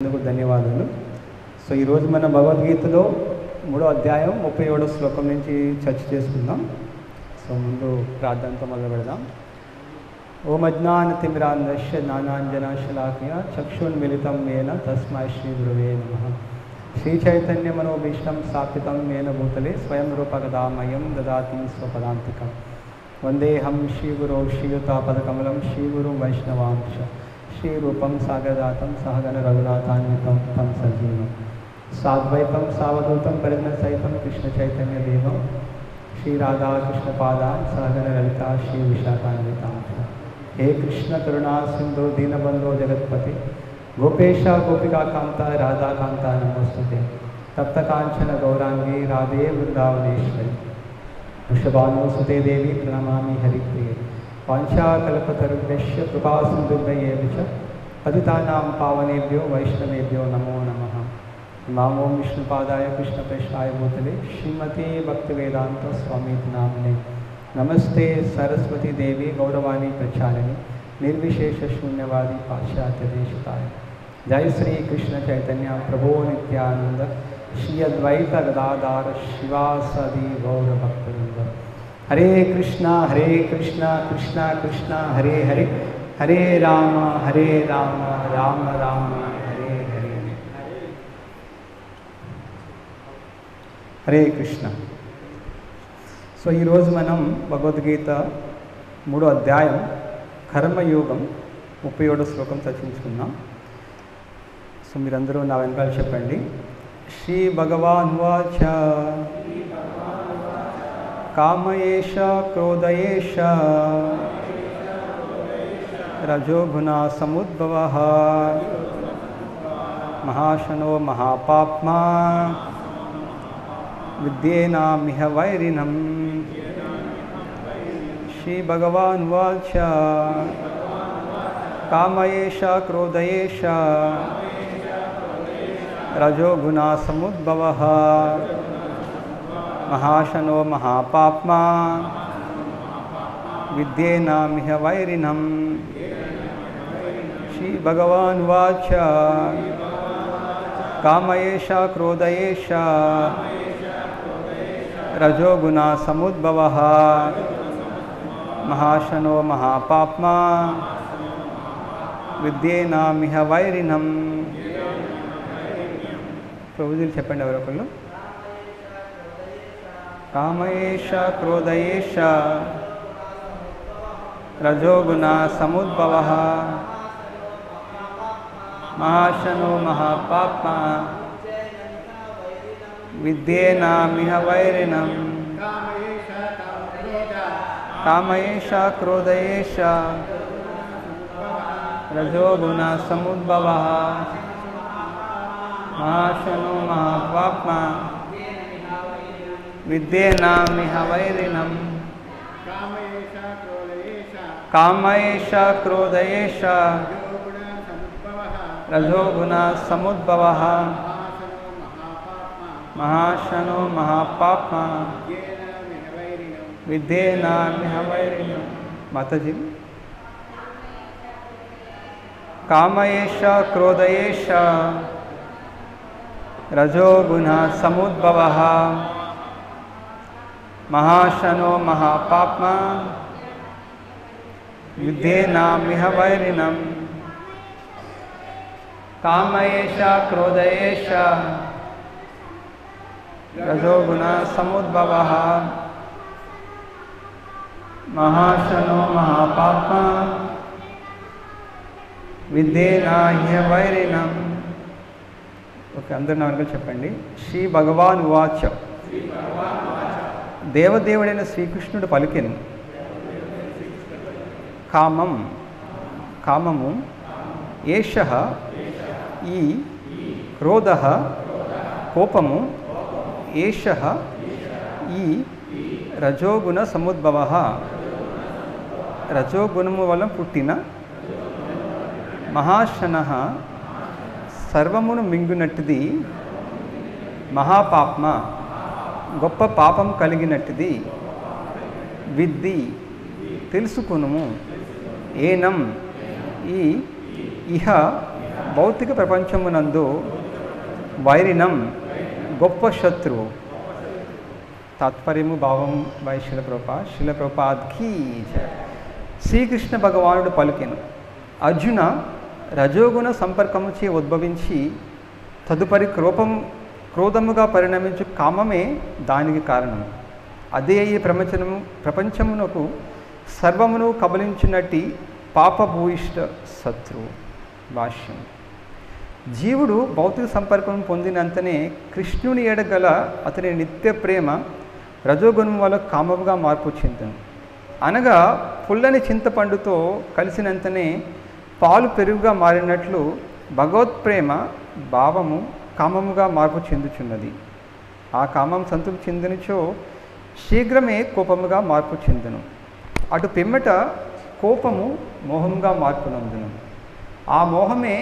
అందుకు ధన్యవాదాలు. సో ఈరోజు మన భగవద్గీతలో 3వ అధ్యాయం 37వ శ్లోకం నుంచి చర్చ చేసుకుందాం. సో ముందు ప్రార్థనతో మొదలు పెడదాం. ఓం అజ్ఞానతిమిరాంధస్య జ్ఞానాంజనశలాకయ చక్షున్మిలితం येन తస్మై శ్రీ గురవే నమః. శ్రీ చైతన్యమనోభీష్టం స్థాపితం येन భూతలే స్వయం రూపకదామయం దదాతి స్వపదాంతికం. వందేహం శ్రీగురో శ్రీయుతాపదకమలం శ్రీగురుం వైష్ణవాంశ श्रीरूपं सागरदातं सहगण रघुनाथान्वितं तं सजीवं साद्वैतं सावधूतं परिजनसहितं कृष्णचैतन्यदेवं श्रीराधाकृष्णपादान् सहगण ललिता श्रीविशाखान्वितां. हे कृष्ण करुणा सिन्धो दीनबन्धो जगत्पते गोपेश गोपिकान्ता राधाकान्ता नमोस्तुते. तप्तकाञ्चन गौरांगी राधे वृन्दावनेश्वरी वृषभानुसुते देवी प्रणमामि हरिप्रिये. वाञ्छाकल्पतरुभ्यश्च कृपासिन्धुभ्यैव च पतितानां पावनेभ्यो वैष्णवेभ्यो नमो नमः. नमो विष्णुपादाय कृष्णप्रेष्ठाय भूतले श्रीमती भक्तिवेदांत स्वामीति नाम्ने नमस्ते सरस्वती देवी गौरवाणी प्रचारिणी निर्विशेष शून्यवादी पाश्चात्यदेशताय. जय श्री कृष्ण चैतन्य प्रभो नित्यानंद श्री अद्वैत गदाधार शिवासदि गौर भक्तवृंद. हरे कृष्णा कृष्णा कृष्णा हरे हरे हरे राम राम राम हरे हरे. हरे कृष्ण. సో ఈరోజు మనం భగవద్గీత 3వ అధ్యాయం కర్మయోగం 37వ శ్లోకం చర్చించుకుందాం. సో మీరందరూ నా వెనకాల చెప్పండి. శ్రీ భగవాన్ వాచ కామయేష క్రోధయేష రజోగుణ సముద్భవః మహాశనో మహాపాప్మా విద్యేనామిహ వైరిణం. శ్రీ భగవాన్ వాచ కామయేష క్రోధయేష రజోగుణ సముద్భవః మహాశనో మహాపాప్మా విద్యేనామిహ వైరిణం. శ్రీ భగవాన్ వాచ కామయేష క్రోధయేష రజోగుణ సముద్భవః మహాశనో మహాపాప్మా విద్యేనామిహ వైరిణం. ప్రభుజీలు చెప్పండి ఎవరొకళ్ళు. కామయేష క్రోధయేష రజోగుణ సముద్భవః మహాశనో మహాపాప్మా విద్యేనామిహ వైరిణం. కామయేష క్రోధయేష రజోగుణ సముద్భవః మహాశనో మహాపాప్మా విద్యేనామిహ వైరిణం. కామయేష క్రోధయేష రజోగుణ సముద్భవః మహాశనో మహాపాప్మా విద్యేనామిహ వైరిణం. మాతాజీ. కామయేష క్రోధయేష రజోగుణ సముద్భవః మహాశనో మహాపాప్మా విద్యేనామిహ వైరిణం. కామయేష క్రోధయేష రజోగుణ సముద్భవః మహాశనో మహాపాప్మా విద్యేనామిహ వైరిణం. ఓకే, అందరూ నా వెనకాల చెప్పండి. శ్రీ భగవాన్ వాచ దేవదేవుడైన శ్రీకృష్ణుడు పలికెను. కామము ఏషః ఈ క్రోధః కోపము ఏషః ఈ రజోగుణ సముద్భవః రజోగుణము వలన పుట్టిన మహాశనః సర్వమును మింగునట్టుది మహాపాప్మ గొప్ప పాపం కలిగినట్టుది విద్ధి తెలుసుకునుము. ఏనం ఈ ఇహ భౌతిక ప్రపంచమునందు వైరినం గొప్ప శత్రువు. తాత్పర్యము భావం బై శిల ప్రభుపాద్కి. శ్రీకృష్ణ భగవానుడు పలికెను, అర్జున, రజోగుణ సంపర్కముచే ఉద్భవించి తదుపరి క్రోధముగా పరిణమించు కామమే దానికి కారణం. అదే ఈ ప్రపంచమునకు సర్వమును కబలించినట్టి పాపభూయిష్ట శత్రువు. భాష్యం. జీవుడు భౌతిక సంపర్కం పొందినంతనే కృష్ణుని ఎడగల అతని నిత్య ప్రేమ రజోగుణం వల్ల కామముగా మార్పు చెందును. అనగా పుల్లని చింతపండుతో కలిసినంతనే పాలు పెరుగుగా మారినట్లు భగవత్ప్రేమ భావము కామముగా మార్పు చెందుచున్నది. ఆ కామం సంతృప్తి చెందినచో శీఘ్రమే కోపముగా మార్పు చెందును. అటు పిమ్మట కోపము మోహముగా మార్పునందును. ఆ మోహమే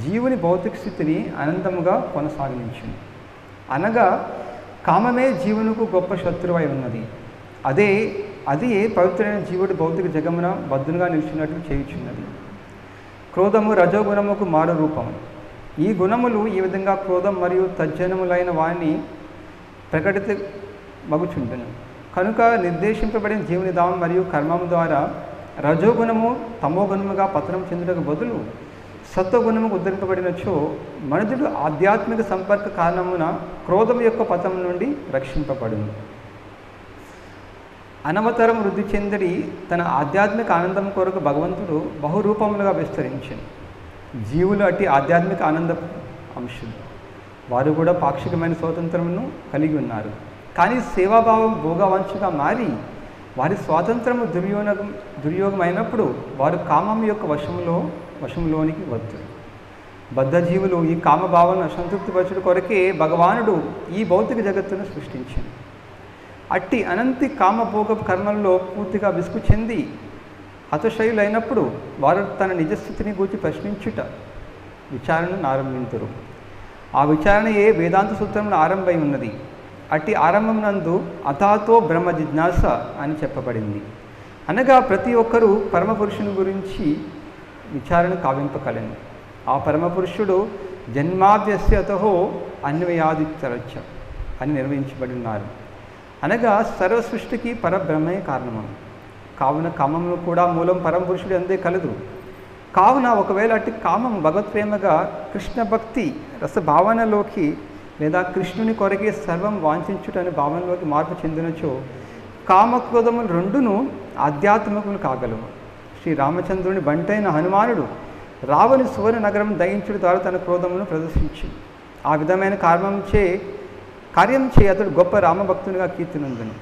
జీవుని భౌతిక స్థితిని అనంతముగా కొనసాగించును. అనగా కామమే జీవునకు గొప్ప శత్రువై ఉన్నది. అది పవిత్రమైన జీవుడు భౌతిక జగమున బద్ధునుగా నిలిచినట్లు చేయుచున్నది. క్రోధము రజోగుణముకు మారు రూపము. ఈ గుణములు ఈ విధంగా క్రోధం మరియు తజ్జనములైన వాణ్ణి ప్రకటిత మగుచుండును. కనుక నిర్దేశింపబడిన జీవుని దానం మరియు కర్మము ద్వారా రజోగుణము తమోగుణముగా పతనం చెందుటకు బదులు సత్వగుణముకు ఉద్ధరింపబడినచో మనుషుడు ఆధ్యాత్మిక సంపర్క కారణమున క్రోధం యొక్క పతనం నుండి రక్షింపబడును. అనవతరం వృద్ధి చెందడి తన ఆధ్యాత్మిక ఆనందం కొరకు భగవంతుడు బహురూపములుగా విస్తరించింది. జీవులు అట్టి ఆధ్యాత్మిక ఆనంద అంశులు. వారు కూడా పాక్షికమైన స్వాతంత్రమును కలిగి ఉన్నారు. కానీ సేవాభావం భోగవంచుగా మారి వారి స్వాతంత్రము దుర్యోగమైనప్పుడు వారు కామం యొక్క వశంలోనికి వద్దురు. బద్ధజీవులు ఈ కామభావాలను అసంతృప్తిపరచుట కొరకే భగవానుడు ఈ భౌతిక జగత్తును సృష్టించింది. అట్టి అనంతి కామభోగ కర్మల్లో పూర్తిగా విసుగు చెంది హతశయులైనప్పుడు వారు తన నిజస్థితిని గూర్చి ప్రశ్నించుట విచారణను ఆరంభింతురు. ఆ విచారణయే వేదాంత సూత్రంలో ఆరంభమై ఉన్నది. అట్టి ఆరంభమునందు అథాతో బ్రహ్మ జిజ్ఞాస అని చెప్పబడింది. అనగా ప్రతి ఒక్కరూ పరమపురుషుని గురించి విచారణ కావింపకలను. ఆ పరమపురుషుడు జన్మాద్యస్యతహో అన్వయాదిత్యరచ అని నిర్వహించబడి ఉన్నారు. అనగా సర్వ సృష్టికి పరబ్రహ్మే కారణము. కావున కామమును కూడా మూలం పరమపురుషుడు అందే కలదు. కావున ఒకవేళ అట్టి కామం భగవత్ప్రేమగా కృష్ణ భక్తి రసభావనలోకి లేదా కృష్ణుని కొరకే సర్వం వాంఛించుటని భావనలోకి మార్పు చెందినచో కామక్రోధములు రెండును ఆధ్యాత్మికములు కాగలవు. శ్రీరామచంద్రుని బంటైన హనుమానుడు రావణి సువర్ణ నగరం దయించుడి ద్వారా తన క్రోధమును ప్రదర్శించి ఆ విధమైన కార్యం చే అతడు గొప్ప రామభక్తునిగా కీర్తినందును.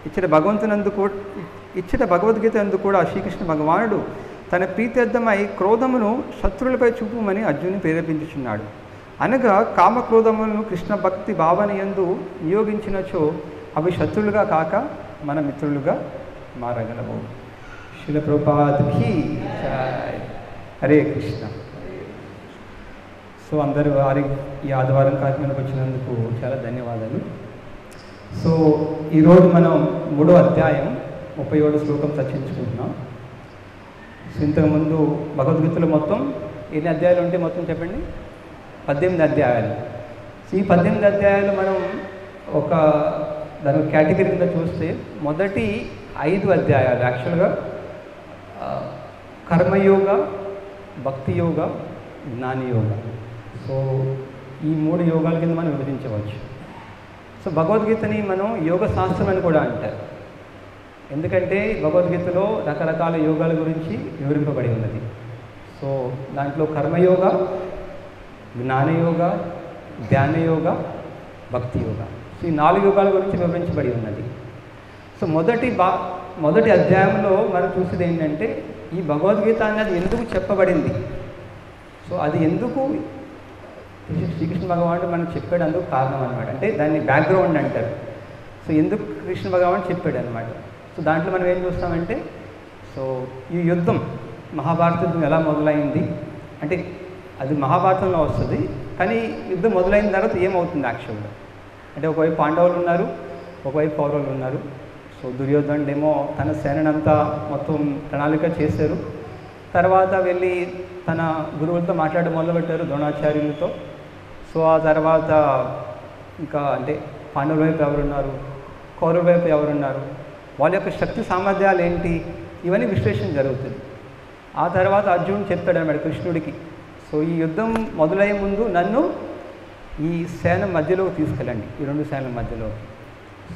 ఇచ్చట భగవద్గీత అందు కూడా శ్రీకృష్ణ భగవానుడు తన ప్రీత్యర్థమై క్రోధమును శత్రువులపై చూపుమని అర్జునుని ప్రేరేపించుచున్నాడు. అనగా కామక్రోధములను కృష్ణ భక్తి భావన యందు నియోగించినచో అవి శత్రులుగా కాక మన మిత్రులుగా మారగలవు. శిల ప్రభుపాద్కి జై. హరే కృష్ణ. సో అందరూ ఈ ఆదివారం కార్యక్రమానికి వచ్చినందుకు చాలా ధన్యవాదాలు. సో ఈరోజు మనం 3వ అధ్యాయం 37 శ్లోకం చర్చించుకుంటున్నాం. సో ఇంతకుముందు భగవద్గీతలో మొత్తం ఎన్ని అధ్యాయాలు ఉంటే మొత్తం చెప్పండి? 18 అధ్యాయాలు. సో ఈ 18 అధ్యాయాలు మనం దాని కేటగిరీ కింద చూస్తే మొదటి 5 అధ్యాయాలు యాక్చువల్గా కర్మయోగ, భక్తి యోగ, జ్ఞానయోగ. సో ఈ 3 యోగాల కింద మనం విభజించవచ్చు. సో భగవద్గీతని మనం యోగ శాస్త్రం అని కూడా అంటారు. ఎందుకంటే భగవద్గీతలో రకరకాల యోగాల గురించి వివరింపబడి ఉన్నది. సో దాంట్లో కర్మయోగ, జ్ఞానయోగ, ధ్యానయోగ, భక్తి యోగ. సో ఈ 4 యోగాల గురించి వివరించబడి ఉన్నది. సో మొదటి అధ్యాయంలో మనం చూసేది ఏంటంటే ఈ భగవద్గీత అనేది ఎందుకు చెప్పబడింది. సో అది ఎందుకు శ్రీకృష్ణ భగవానుడు మనకు చెప్పాడు అందుకు కారణం అనమాట. అంటే దాన్ని బ్యాక్గ్రౌండ్ అంటారు. సో ఎందుకు కృష్ణ భగవానుడు చెప్పాడు అనమాట. సో దాంట్లో మనం ఏం చూస్తామంటే సో ఈ యుద్ధం మహాభారత యుద్ధం ఎలా మొదలైంది అంటే అది మహాభారతంలో వస్తుంది. కానీ యుద్ధం మొదలైన తర్వాత ఏమవుతుంది యాక్చువల్గా అంటే ఒకవైపు పాండవులు ఉన్నారు, ఒకవైపు కౌరవులు ఉన్నారు. సో దుర్యోధనుడేమో తన సేనంతా మొత్తం ప్రణాళిక చేశారు. తర్వాత వెళ్ళి తన గురువులతో మాట్లాడడం మొదలుపెట్టారు, ద్రోణాచార్యులతో. సో ఆ తర్వాత ఇంకా అంటే పాండవుల వైపు ఎవరున్నారు, కౌరవుల వైపు ఎవరున్నారు, వాళ్ళ యొక్క శక్తి సామర్థ్యాలు ఏంటి, ఇవన్నీ విశ్లేషణ జరుగుతుంది. ఆ తర్వాత అర్జునుడు చెప్తాడు అన్నమాట కృష్ణుడికి, సో ఈ యుద్ధం మొదలయ్యే ముందు నన్ను ఈ సేన మధ్యలోకి తీసుకెళ్ళండి, ఈ రెండు సేనల మధ్యలోకి.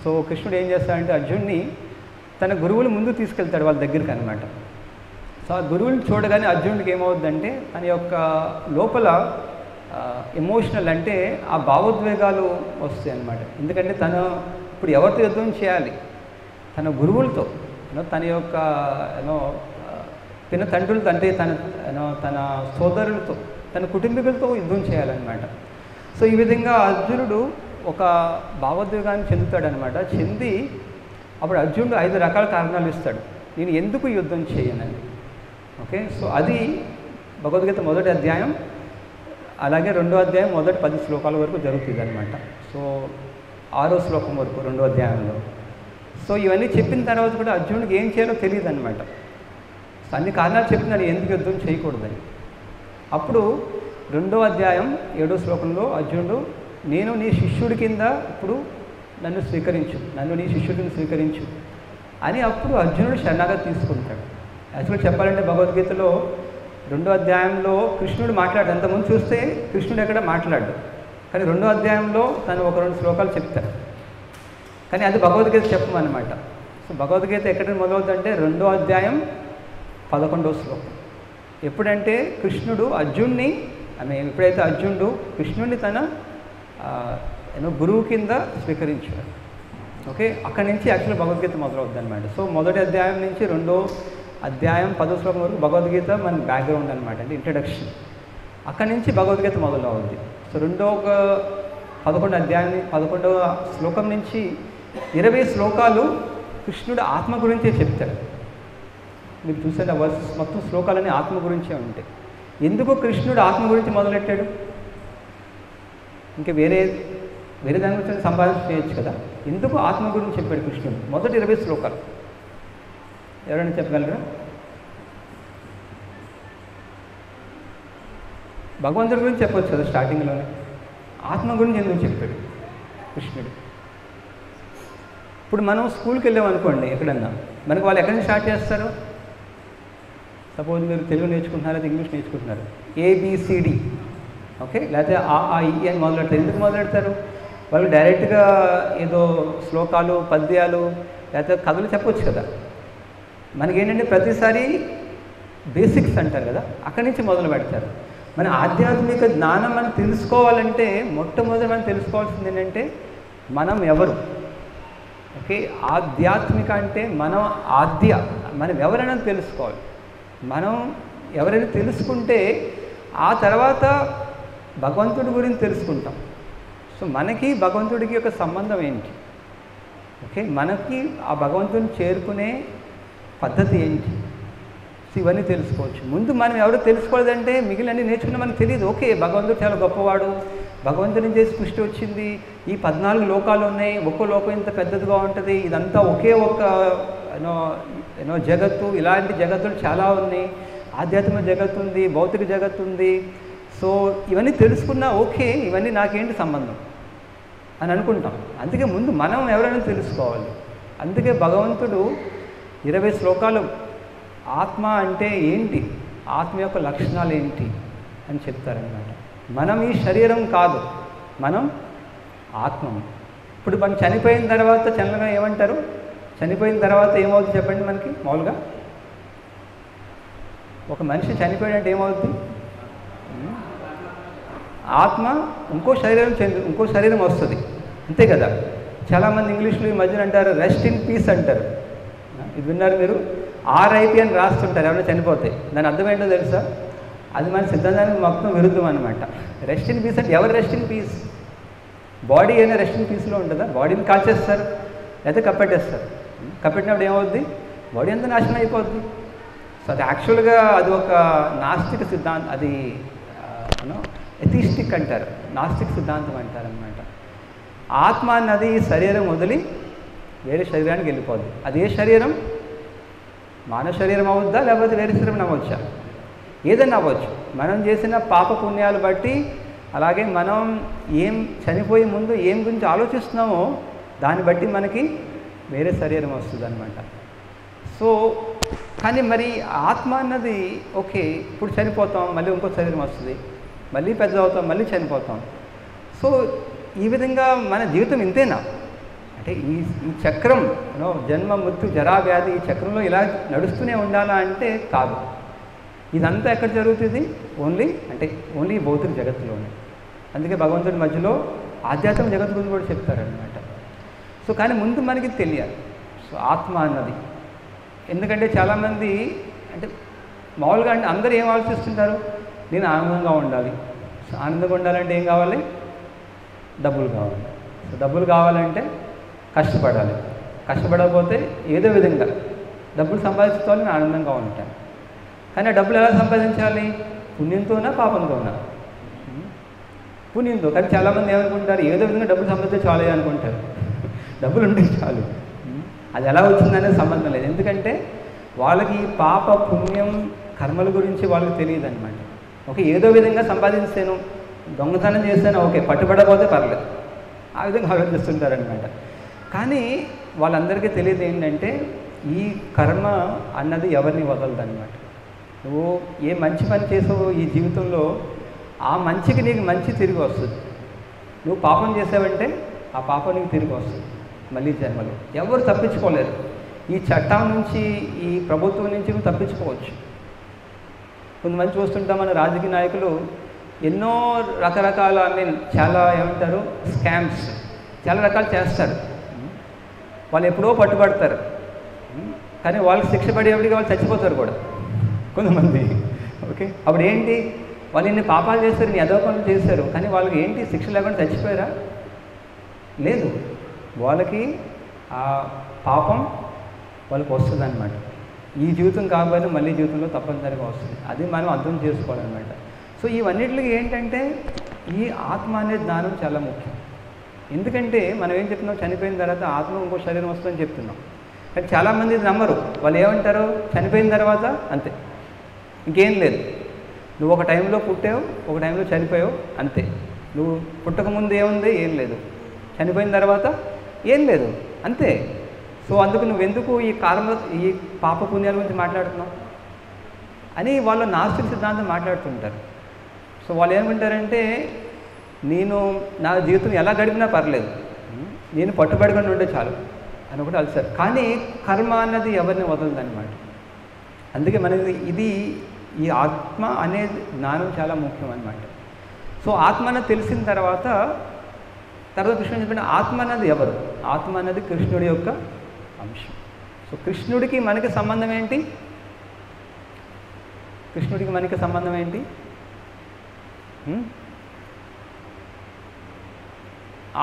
సో కృష్ణుడు ఏం చేస్తాడంటే అర్జున్ని తన గురువులు ముందు తీసుకెళ్తాడు వాళ్ళ దగ్గరికి అనమాట. సో ఆ గురువుని చూడగానే అర్జునుడికి ఏమవుతుందంటే తన యొక్క లోపల ఎమోషనల్ అంటే ఆ భావోద్వేగాలు వస్తాయి అన్నమాట. ఎందుకంటే తను ఇప్పుడు ఎవరితో యుద్ధం చేయాలి, తన గురువులతో, తన యొక్క పిన తండ్రులతో, అంటే తన సోదరులతో, తన కుటుంబీకులతో యుద్ధం చేయాలన్నమాట. సో ఈ విధంగా అర్జునుడు ఒక భావోద్వేగాన్ని చెందుతాడనమాట. చెంది అప్పుడు అర్జునుడు 5 రకాల కారణాలు ఇస్తాడు నేను ఎందుకు యుద్ధం చేయనని. ఓకే, సో అది భగవద్గీత మొదటి అధ్యాయం, అలాగే రెండో అధ్యాయం మొదటి 10 శ్లోకాల వరకు జరుగుతుంది అనమాట. సో 6వ శ్లోకం వరకు రెండో అధ్యాయంలో. సో ఇవన్నీ చెప్పిన తర్వాత కూడా అర్జునుడికి ఏం చేయాలో తెలియదు అనమాట. సో అన్ని కారణాలు చెప్తున్నాడు ఎందుకు యుద్ధం చేయకూడదని. అప్పుడు రెండో అధ్యాయం 7వ శ్లోకంలో అర్జునుడు నేను నీ శిష్యుడి కింద ఇప్పుడు నన్ను స్వీకరించు, నన్ను నీ శిష్యుడిని స్వీకరించు అని అప్పుడు అర్జునుడు శరణాగతి తీసుకుంటాడు. యాక్చువల్గా చెప్పాలంటే భగవద్గీతలో రెండో అధ్యాయంలో కృష్ణుడు మాట్లాడు, అంతకుముందు చూస్తే కృష్ణుడు ఎక్కడ మాట్లాడు, కానీ రెండో అధ్యాయంలో తను 1-2 శ్లోకాలు చెప్తాడు. కానీ అది భగవద్గీత చెప్పమన్నమాట. సో భగవద్గీత ఎక్కడ మొదలవుతుందంటే రెండో అధ్యాయం 11వ శ్లోకం. ఎప్పుడంటే కృష్ణుడు అర్జున్ని ఎప్పుడైతే అర్జునుడు కృష్ణుడిని తన గురువు కింద స్వీకరించాడు. ఓకే, అక్కడి నుంచి యాక్చువల్లీ భగవద్గీత మొదలవుద్ది అనమాట. సో మొదటి అధ్యాయం నుంచి రెండో అధ్యాయం 10వ శ్లోకం వరకు భగవద్గీత మన బ్యాక్గ్రౌండ్ అనమాట, అంటే ఇంట్రడక్షన్. అక్కడి నుంచి భగవద్గీత మొదలవుద్ది. సో 11వ శ్లోకం నుంచి 20 శ్లోకాలు కృష్ణుడు ఆత్మ గురించే చెప్తాడు. మీరు చూసారు ఆ వర్సెస్ మొత్తం శ్లోకాలన్నీ ఆత్మ గురించే ఉంటాయి. ఎందుకు కృష్ణుడు ఆత్మ గురించి మొదలెట్టాడు? ఇంకా వేరే దాని గురించి సంపాదన చేయొచ్చు కదా, ఎందుకు ఆత్మ గురించి చెప్పాడు కృష్ణుడు? మొదటి 20 శ్లోకాలు ఎవరైనా చెప్పగలరా? భగవంతుడి గురించి చెప్పవచ్చు కదా స్టార్టింగ్లోనే, ఆత్మ గురించి ఎందుకు చెప్పాడు కృష్ణుడు? ఇప్పుడు మనం స్కూల్కి వెళ్ళామనుకోండి, ఎక్కడన్నా మనకు వాళ్ళు ఎక్కడి నుంచి స్టార్ట్ చేస్తారు? సపోజ్ మీరు తెలుగు నేర్చుకుంటున్నారు, లేదా ఇంగ్లీష్ నేర్చుకుంటున్నారు, ABCD, ఓకే, లేకపోతే AIE అని మొదలెడతారు. ఎందుకు మొదలెడతారు? వాళ్ళు డైరెక్ట్గా ఏదో శ్లోకాలు, పద్యాలు, లేకపోతే కథలు చెప్పవచ్చు కదా. మనకేంటంటే ప్రతిసారి బేసిక్స్ అంటారు కదా, అక్కడి నుంచి మొదలు పెడతారు. మన ఆధ్యాత్మిక జ్ఞానం మనం తెలుసుకోవాలంటే మొట్టమొదటి మనం తెలుసుకోవాల్సింది ఏంటంటే మనం ఎవరు. ఓకే, ఆధ్యాత్మిక అంటే మనం మనం ఎవరైనా తెలుసుకోవాలి. మనం ఎవరైనా తెలుసుకుంటే ఆ తర్వాత భగవంతుడి గురించి తెలుసుకుంటాం. సో మనకి భగవంతుడికి ఒక సంబంధం ఏంటి, ఓకే, మనకి ఆ భగవంతుడిని చేరుకునే పద్ధతి ఏంటి, సో ఇవన్నీ తెలుసుకోవచ్చు. ముందు మనం ఎవరో తెలుసుకోలేదంటే మిగిలినన్నీ నేర్చుకున్నా మనకు తెలియదు. ఓకే, భగవంతుడు చాలా గొప్పవాడు, భగవంతుని చేసి సృష్టి వచ్చింది, ఈ 14 లోకాలు ఉన్నాయి, ఒక్కో లోకం ఇంత పెద్దదిగా ఉంటుంది, ఇదంతా ఒకే ఒక జగత్తు, ఇలాంటి జగత్తులు చాలా ఉన్నాయి, ఆధ్యాత్మిక జగత్తు ఉంది, భౌతిక జగత్తు ఉంది. సో ఇవన్నీ తెలుసుకున్నా ఓకే, ఇవన్నీ నాకేంటి సంబంధం అని అనుకుంటాం. అందుకే ముందు మనం ఎవరైనా తెలుసుకోవాలి. అందుకే భగవంతుడు 20 శ్లోకాలు ఆత్మ అంటే ఏంటి, ఆత్మ యొక్క లక్షణాలు ఏంటి అని చెప్తారనమాట. మనం ఈ శరీరం కాదు, మనం ఆత్మ. ఇప్పుడు మనం చనిపోయిన తర్వాత చల్లగా ఏమంటారు? చనిపోయిన తర్వాత ఏమవుతుంది చెప్పండి మనకి? మామూలుగా ఒక మనిషి చనిపోయాడంటే ఏమవుతుంది? ఆత్మ ఇంకో శరీరం వస్తుంది, అంతే కదా. చాలామంది ఇంగ్లీష్లో ఈ మధ్యన అంటారు రెస్ట్ ఇన్ పీస్ అంటారు. ఇది విన్నారు మీరు? RIP అని రాస్తుంటారు ఎవరైనా చనిపోతే. దాని అర్థం ఏంటో తెలుసా? అది మన సిద్ధాంతానికి మొత్తం విరుద్ధం అనమాట. రెస్ట్ ఇన్ పీస్ అంటే ఎవరు రెస్ట్ ఇన్ పీస్? బాడీ అయినా రెస్ట్ ఇన్ పీస్లో ఉంటుందా? బాడీని కాల్చేస్తారు లేకపోతే కప్పెట్టేస్తారు. కప్పెట్టినప్పుడు ఏమవుద్ది? బాడీ అంతా నాశనం అయిపోద్ది. సో అది యాక్చువల్గా అది ఒక నాస్తిక సిద్ధాంతం, అది ఎథిస్టిక్ అంటారు, నాస్తిక్ సిద్ధాంతం అంటారు అనమాట. ఆత్మ అన్నది శరీరం వదిలి వేరే శరీరానికి వెళ్ళిపోద్ది. అది ఏ శరీరం? మానవ శరీరం అవుద్దా లేకపోతే వేరే శరీరం అవ్వచ్చా? ఏదైనా అవ్వచ్చు. మనం చేసిన పాప పుణ్యాలు బట్టి, అలాగే మనం ఏం చనిపోయే ముందు ఏం గురించి ఆలోచిస్తున్నామో దాన్ని బట్టి మనకి వేరే శరీరం వస్తుంది అనమాట. సో కానీ మరి ఆత్మ అన్నది ఓకే, ఇప్పుడు చనిపోతాం, మళ్ళీ ఇంకో శరీరం వస్తుంది, మళ్ళీ పెద్ద అవుతాం, మళ్ళీ చనిపోతాం. సో ఈ విధంగా మన జీవితం ఇంతేనా అంటే ఈ చక్రం జన్మ మృత్యు జరా వ్యాధి ఈ చక్రంలో ఇలా నడుస్తూనే ఉండాలా అంటే కాదు. ఇదంతా ఎక్కడ జరుగుతుంది? ఓన్లీ భౌతిక జగత్తులోనే. అందుకే భగవంతుడి మధ్యలో ఆధ్యాత్మిక జగత్తు గురించి కూడా చెప్తారనమాట. సో కానీ ముందు మనకి తెలియాలి సో ఆత్మ అన్నది. ఎందుకంటే చాలామంది అంటే మామూలుగా అంటే అందరూ ఏం ఆలోచిస్తుంటారు, నేను ఆనందంగా ఉండాలి. సో ఆనందంగా ఉండాలంటే ఏం కావాలి? డబ్బులు కావాలి. సో డబ్బులు కావాలంటే కష్టపడాలి. కష్టపడకపోతే ఏదో విధంగా డబ్బులు సంపాదించుకోవాలి, నేను ఆనందంగా ఉంటాను. కానీ ఆ డబ్బులు ఎలా సంపాదించాలి? పుణ్యంతోనా పాపంతోనా? పుణ్యంతో. కానీ చాలామంది ఏమనుకుంటారు, ఏదో విధంగా డబ్బులు సంపాదించే చాలు అనుకుంటారు. డబ్బులు ఉంటే చాలు. అది ఎలా వచ్చిందనేది సంబంధం లేదు. ఎందుకంటే వాళ్ళకి పాప పుణ్యం కర్మల గురించి వాళ్ళకి తెలియదు అనమాట. ఓకే, ఏదో విధంగా సంపాదించాను, దొంగతనం చేస్తాను, ఓకే, పట్టుబడకపోతే పర్లేదు, ఆ విధంగా ఆలోచిస్తుంటారనమాట. కానీ వాళ్ళందరికీ తెలియదు ఏంటంటే ఈ కర్మ అన్నది ఎవరిని వదలదన్నమాట. నువ్వు ఏ మంచి పని చేసావో ఈ జీవితంలో ఆ మంచికి నీకు మంచి తిరిగి వస్తుంది. నువ్వు పాపం చేసావంటే ఆ పాపం నీకు తిరిగి వస్తుంది మళ్ళీ జన్మలో. ఎవరు తప్పించుకోలేరు. ఈ చట్టం నుంచి, ఈ ప్రభుత్వం నుంచి నువ్వు తప్పించుకోవచ్చు. కొంతమంది చూస్తుంటాం మన రాజకీయ నాయకులు ఎన్నో రకరకాల చాలా ఏమంటారు స్కామ్స్ చాలా రకాలు చేస్తారు. వాళ్ళు ఎప్పుడో పట్టుబడతారు, కానీ వాళ్ళకి శిక్ష పడేవాడికి వాళ్ళు చచ్చిపోతారు కూడా కొంతమంది. ఓకే, అప్పుడు ఏంటి, వాళ్ళు ఇన్ని పాపాలు చేస్తారు, ఇన్ని అదో పనులు చేశారు, కానీ వాళ్ళకి ఏంటి శిక్ష లేకుండా చచ్చిపోయారా? లేదు, వాళ్ళకి ఆ పాపం వాళ్ళకి వస్తుంది అనమాట. ఈ జీవితం కాకపోయినా మళ్ళీ జీవితంలో తప్పనిసరిగా వస్తుంది. అది మనం అర్థం చేసుకోవాలన్నమాట. సో ఇవన్నిటికి ఏంటంటే ఈ ఆత్మ అనే జ్ఞానం చాలా ముఖ్యం. ఎందుకంటే మనం ఏం చెప్తున్నాం, చనిపోయిన తర్వాత ఆత్మ ఇంకో శరీరం వస్తుందని చెప్తున్నాం. కానీ చాలామంది ఇది నమ్మరు. వాళ్ళు ఏమంటారు, చనిపోయిన తర్వాత అంతే, ఇంకేం లేదు. నువ్వు ఒక టైంలో పుట్టావు, ఒక టైంలో చనిపోయావు, అంతే. నువ్వు పుట్టకముందు ఏముంది, ఏం లేదు. చనిపోయిన తర్వాత ఏం లేదు, అంతే. సో అందుకు నువ్వెందుకు ఈ పాప పుణ్యాల గురించి మాట్లాడుతున్నావు అని వాళ్ళు నాస్తిక సిద్ధాంతం మాట్లాడుతుంటారు. సో వాళ్ళు ఏమంటారంటే నేను నా జీవితం ఎలా గడిపినా పర్లేదు, నేను పట్టుబడుకొని ఉంటే చాలు అని ఒకటి అలసారు. కానీ కర్మ అన్నది ఎవరిని వదలదన్నమాట. అందుకే మనది ఈ ఆత్మ అనే జ్ఞానం చాలా ముఖ్యం అన్నమాట. సో ఆత్మ అన్నది తెలిసిన తర్వాత కృష్ణుడు చెప్పిన ఆత్మ అన్నది ఎవరు? ఆత్మ అన్నది కృష్ణుడి యొక్క అంశం. సో కృష్ణుడికి మనకి సంబంధం ఏంటి? కృష్ణుడికి మనకి సంబంధం ఏంటి?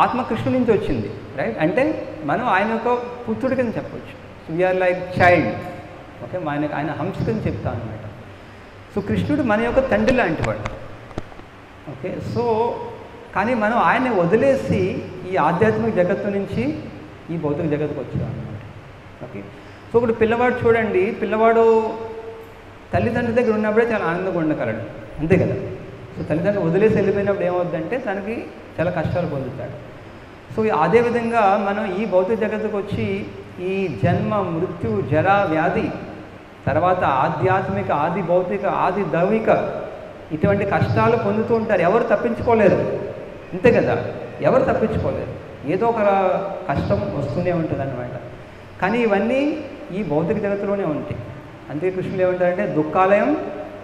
ఆత్మ కృష్ణుడి నుంచి వచ్చింది, రైట్? అంటే మనం ఆయన యొక్క పుత్రుడి కింద చెప్పవచ్చు. So we are like child. Okay, ఆయన హంస కింద చెప్తాం అనమాట. సో కృష్ణుడు మన యొక్క తండ్రి లాంటి వాడు. ఓకే, సో కానీ మనం ఆయన్ని వదిలేసి ఈ ఆధ్యాత్మిక జగత్తు నుంచి ఈ భౌతిక జగత్తుకు వచ్చాం అనమాట. ఓకే, సో ఇప్పుడు పిల్లవాడు చూడండి, పిల్లవాడు తల్లిదండ్రుల దగ్గర ఉన్నప్పుడే చాలా ఆనందంగా ఉండగలడు, అంతే కదా. సో తల్లిదండ్రులు వదిలేసి వెళ్ళిపోయినప్పుడు ఏమవుద్దంటే తనకి చాలా కష్టాలు పొందుతాడు. సో అదేవిధంగా మనం ఈ భౌతిక జగత్తుకు వచ్చి ఈ జన్మ మృత్యు జరా వ్యాధి తర్వాత ఆధ్యాత్మిక ఆది భౌతిక ఆది దైవిక ఇటువంటి కష్టాలు పొందుతూ ఉంటారు. ఎవరు తప్పించుకోలేరు, అంతే కదా, ఎవరు తప్పించుకోలేరు. ఏదో ఒక కష్టం వస్తూనే ఉంటుంది అన్నమాట. కానీ ఇవన్నీ ఈ భౌతిక జగత్తులోనే ఉంటాయి. అందుకే కృష్ణులు ఏమంటారంటే దుఃఖాలయం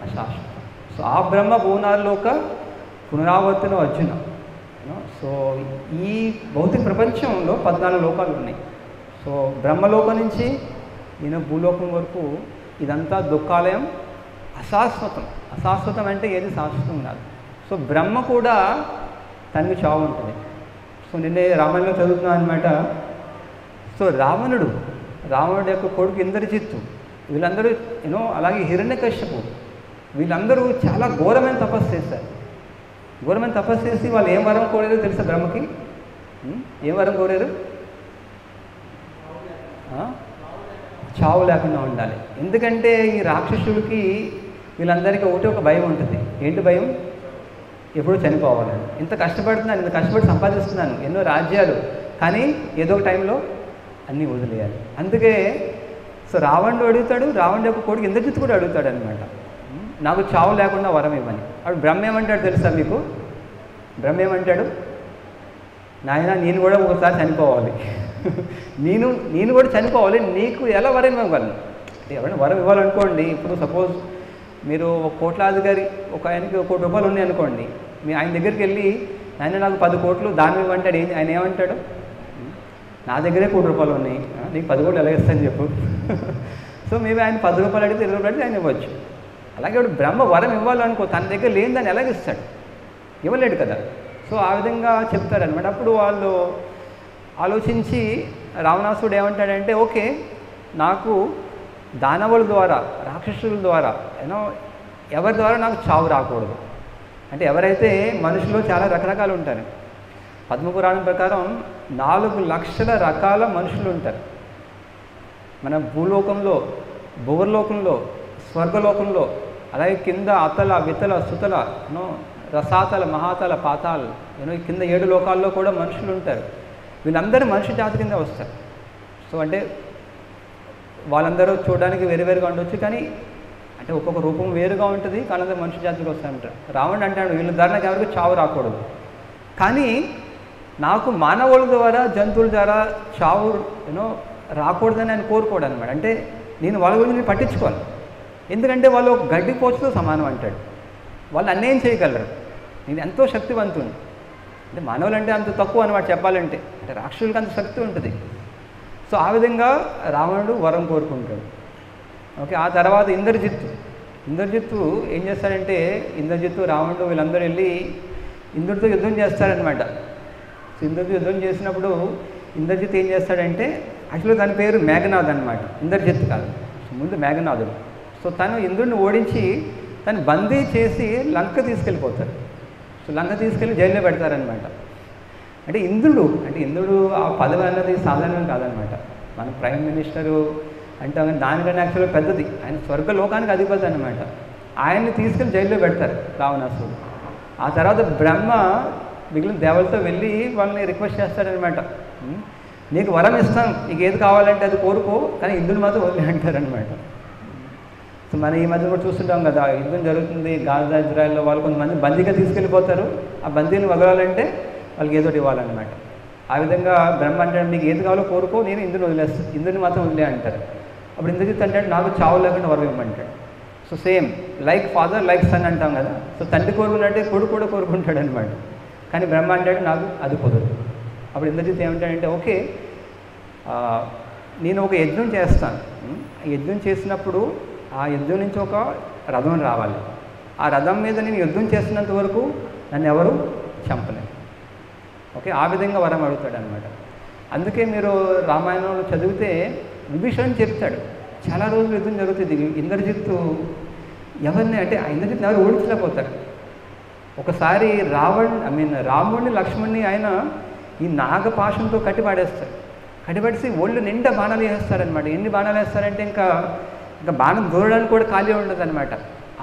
అశాశ్వతం. సో ఆ బ్రహ్మ భువనాల్లోక పునరావర్తన అర్జున. సో ఈ భౌతిక ప్రపంచంలో 14 లోకాలు ఉన్నాయి. సో బ్రహ్మలోకం నుంచి భూలోకం వరకు ఇదంతా దుఃఖాలయం అశాశ్వతం. అశాశ్వతం అంటే ఏది శాశ్వతం కాదు. సో బ్రహ్మ కూడా తనకి చావు ఉంటుంది. సో నిన్నే రామాయణంలో చదువుతున్నాను అనమాట. సో రావణుడు యొక్క కొడుకు ఇంద్రజిత్తు వీళ్ళందరూ అలాగే హిరణ్యకశ్యపు వీళ్ళందరూ చాలా ఘోరమైన తపస్సు చేశారు. ఘోరమైన తపస్సు చేసి వాళ్ళు ఏం వరం కోరారో తెలుసా బ్రహ్మకి? ఏం వరం కోరారు? చావు లేకుండా ఉండాలి. ఎందుకంటే ఈ రాక్షసులకి వీళ్ళందరికీ ఒకటి ఒక భయం ఉంటుంది. ఏంటి భయం? ఎప్పుడు చనిపోవాలని. ఇంత కష్టపడుతున్నాను, ఇంత కష్టపడి సంపాదిస్తున్నాను, ఎన్నో రాజ్యాలు, కానీ ఏదో ఒక టైంలో అన్నీ వదిలేయాలి. అందుకే సో రావణుడు అడుగుతాడు, రావణుడు యొక్క కొడుకు ఇంద్రజిత్తు కూడా అడుగుతాడు అనమాట, నాకు చావు లేకుండా వరం ఇవ్వని. అప్పుడు బ్రహ్మ ఏమంటాడు తెలుసా మీకు? బ్రహ్మ ఏమంటాడు? నాయన నేను కూడా ఒకసారి చనిపోవాలి, నేను కూడా చనిపోవాలి, నీకు ఎలా వరం ఇవ్వగలను? ఎవరైనా వరం ఇవ్వాలనుకోండి, ఇప్పుడు సపోజ్ మీరు ఒక కోట్లాధికారి, ఒక ఆయనకి 1 కోటి రూపాయలు ఉన్నాయి అనుకోండి, ఆయన దగ్గరికి వెళ్ళి ఆయన నాకు 10 కోట్లు దానం ఇవ్వంటాడు. ఆయన ఏమంటాడు? నా దగ్గరే 1 కోటి రూపాయలు ఉన్నాయి, నీకు 10 కోట్లు ఎలా ఇస్తాను చెప్పు. సో మేబీ ఆయన 10 రూపాయలు అడిగితే 20 రూపాయలు అడిగితే ఆయన ఇవ్వచ్చు. అలాగే ఇప్పుడు బ్రహ్మ వరం ఇవ్వాలనుకో, తన దగ్గర లేని దాన్ని ఎలాగిస్తాడు? ఇవ్వలేడు కదా. సో ఆ విధంగా చెప్తారనమాట. అప్పుడు వాళ్ళు ఆలోచించి రావణాసుడు ఏమంటాడంటే, ఓకే నాకు దానవుల ద్వారా, రాక్షసుల ద్వారా, ఎవరి ద్వారా నాకు చావు రాకూడదు. అంటే ఎవరైతే మనుషులు చాలా రకరకాలు ఉంటారు. పద్మపురాణం ప్రకారం 4 లక్షల రకాల మనుషులు ఉంటారు. మన భూలోకంలో, భువర్లోకంలో, స్వర్గలోకంలో, అలాగే కింద అతల, వితల, సుతల, రసాతల, మహాతల, పాతాల, కింద 7 లోకాల్లో కూడా మనుషులు ఉంటారు. వీళ్ళందరూ మనిషి జాతి కింద వస్తారు. సో అంటే వాళ్ళందరూ చూడడానికి వేరువేరుగా ఉండొచ్చు, కానీ అంటే ఒక్కొక్క రూపం వేరుగా ఉంటుంది, కానీ అందరూ మనిషి జాతికి వస్తారంటారు. రావణుడు అంటాడు, వీళ్ళ ద్వారా నాకు ఎవరికి చావు రాకూడదు, కానీ నాకు మానవుల ద్వారా, జంతువుల ద్వారా చావు రాకూడదని ఆయన కోరుకోడు అనమాట. అంటే నేను వాళ్ళ గురించి నేను పట్టించుకోను, ఎందుకంటే వాళ్ళు గడ్డి పోచుతో సమానం అంటాడు. వాళ్ళు అన్నేం చేయగలరు, నేను ఎంతో శక్తివంతుని. అంటే మానవులు అంటే అంత తక్కువ అనమాట చెప్పాలంటే, అంటే రాక్షసులకు అంత శక్తి ఉంటుంది. సో ఆ విధంగా రావణుడు వరం కోరుకుంటాడు. ఓకే, ఆ తర్వాత ఇంద్రజిత్తు ఏం చేస్తాడంటే, ఇంద్రజిత్తు, రావణుడు వీళ్ళందరూ వెళ్ళి ఇంద్రుడితో యుద్ధం చేస్తారనమాట. సో ఇంద్రుడితో యుద్ధం చేసినప్పుడు ఇంద్రజిత్తు ఏం చేస్తాడంటే, యాక్చువల్గా తన పేరు మేఘనాథ్ అనమాట, ఇంద్రజిత్తు కాదు, ముందు మేఘనాథుడు. సో తను ఇంద్రుడిని ఓడించి తను బందీ చేసి లంక తీసుకెళ్ళిపోతారు. సో లంక తీసుకెళ్ళి జైల్లో పెడతారనమాట. అంటే ఇంద్రుడు ఆ పదవి అన్నది సాధారణం కాదనమాట. మన ప్రైమ్ మినిస్టరు అంటాం, కానీ దానికన్నా యాక్చువల్గా పెద్దది, ఆయన స్వర్గలోకానికి అధిపతి అనమాట. ఆయన్ని తీసుకెళ్ళి జైల్లో పెడతారు రావణాసురుడు. ఆ తర్వాత బ్రహ్మ మిగిలిన దేవతలతో వెళ్ళి వాళ్ళని రిక్వెస్ట్ చేస్తాడనమాట, నీకు వరం ఇస్తాను, నీకు ఏది కావాలంటే అది కోరుకో, కానీ ఇంద్రుడు మాత్రం వదిలే అంటారనమాట. సో మనం ఈ మధ్య కూడా చూస్తుంటాం కదా, యుద్ధం జరుగుతుంది గాజా, ఇజ్రాయెల్లో, వాళ్ళు కొంతమంది బందీగా తీసుకెళ్ళిపోతారు. ఆ బందీని వదలాలంటే వాళ్ళకి ఏదోటి ఇవ్వాలన్నమాట. ఆ విధంగా బ్రహ్మ అంటాడు, నీకు ఏది కావాలో కోరుకో, నేను ఇంద్రుని వదిలేస్తాను, ఇంద్రుని మాత్రం వదిలే అంటారు. అప్పుడు ఇంద్రజిత్ అంటాడు, నాకు చావు లేకుండా వరం ఇవ్వమంటాడు. So same like father like son అంటాం కదా. సో తండ్రి కోరుకున్నట్టే కొడుకు కూడా కోరుకుంటాడు అనమాట. కానీ బ్రహ్మ అంటాడు, నాకు అది కుదరదు. అప్పుడు ఇంద్రజిత్ ఏమంటాడంటే, ఓకే నేను ఒక యజ్ఞం చేస్తాను, యజ్ఞం చేసినప్పుడు ఆ యుద్ధం నుంచి ఒక రథం రావాలి, ఆ రథం మీద నేను యుద్ధం చేస్తున్నంత వరకు నన్ను ఎవరు చంపలేరు. ఓకే, ఆ విధంగా వరం అడుగుతాడు అనమాట. అందుకే మీరు రామాయణంలో చదివితే విభీషణుడు చెప్తాడు, చాలా రోజులు యుద్ధం జరుగుతుంది, ఇంద్రజిత్తు ఎవరిని అంటే ఆ ఇంద్రజిత్తుని ఎవరు ఓడించలేకపోతారు. ఒకసారి రాముడిని, లక్ష్మణ్ణి ఆయన ఈ నాగపాశంతో కట్టిపాడేస్తాడు. కట్టిపడేసి ఒళ్ళు నిండా బాణాలు వేస్తారనమాట. ఎన్ని బాణాలు వేస్తారంటే ఇంకా బాణం దూరడానికి కూడా ఖాళీ ఉండదు అనమాట.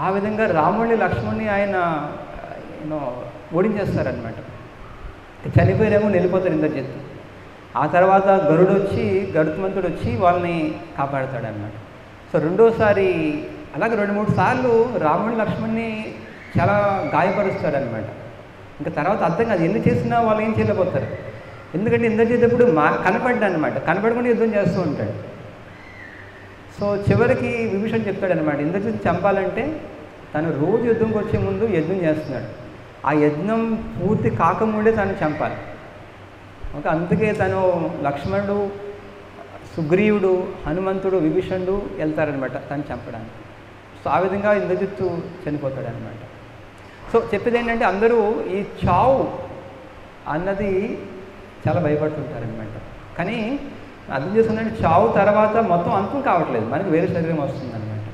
ఆ విధంగా రాముడిని, లక్ష్మణ్ణి ఆయన ఓడించేస్తారనమాట. చనిపోయారేమో వెళ్ళిపోతారు ఇంద్రజిత్తు. ఆ తర్వాత గరుత్మంతుడు వచ్చి వాళ్ళని కాపాడతాడనమాట. సో రెండోసారి అలాగే 2-3 సార్లు రాముడిని, లక్ష్మణ్ణి చాలా గాయపరుస్తాడనమాట. ఇంకా తర్వాత అర్థం కాదు, ఎన్ని చేసినా వాళ్ళు ఏం చేయలేకపోతారు. ఎందుకంటే ఇంద్రజిత్ ఎప్పుడు కనపడ్డానమాట, కనపడకుండా యుద్ధం చేస్తూ ఉంటాడు. సో చివరికి విభీషణుడు చెప్తాడనమాట, ఇంద్రజిత్ చంపాలంటే తను రోజు యుద్ధంకి వచ్చే ముందు యజ్ఞం చేస్తున్నాడు, ఆ యజ్ఞం పూర్తి కాకముందే తను చంపాలి. ఓకే, అందుకే తను లక్ష్మణుడు, సుగ్రీవుడు, హనుమంతుడు, విభీషణుడు వెళ్తారనమాట తను చంపడానికి. సో ఆ విధంగా ఇంద్రజిత్తు చనిపోతాడనమాట. సో చెప్పేది ఏంటంటే అందరూ ఈ చావు అన్నది చాలా భయపడుతుంటారనమాట. కానీ అర్థం చేసుకుంటే చావు తర్వాత మొత్తం అంతం కావట్లేదు, మనకి వేరే శరీరం వస్తుందన్నమాట.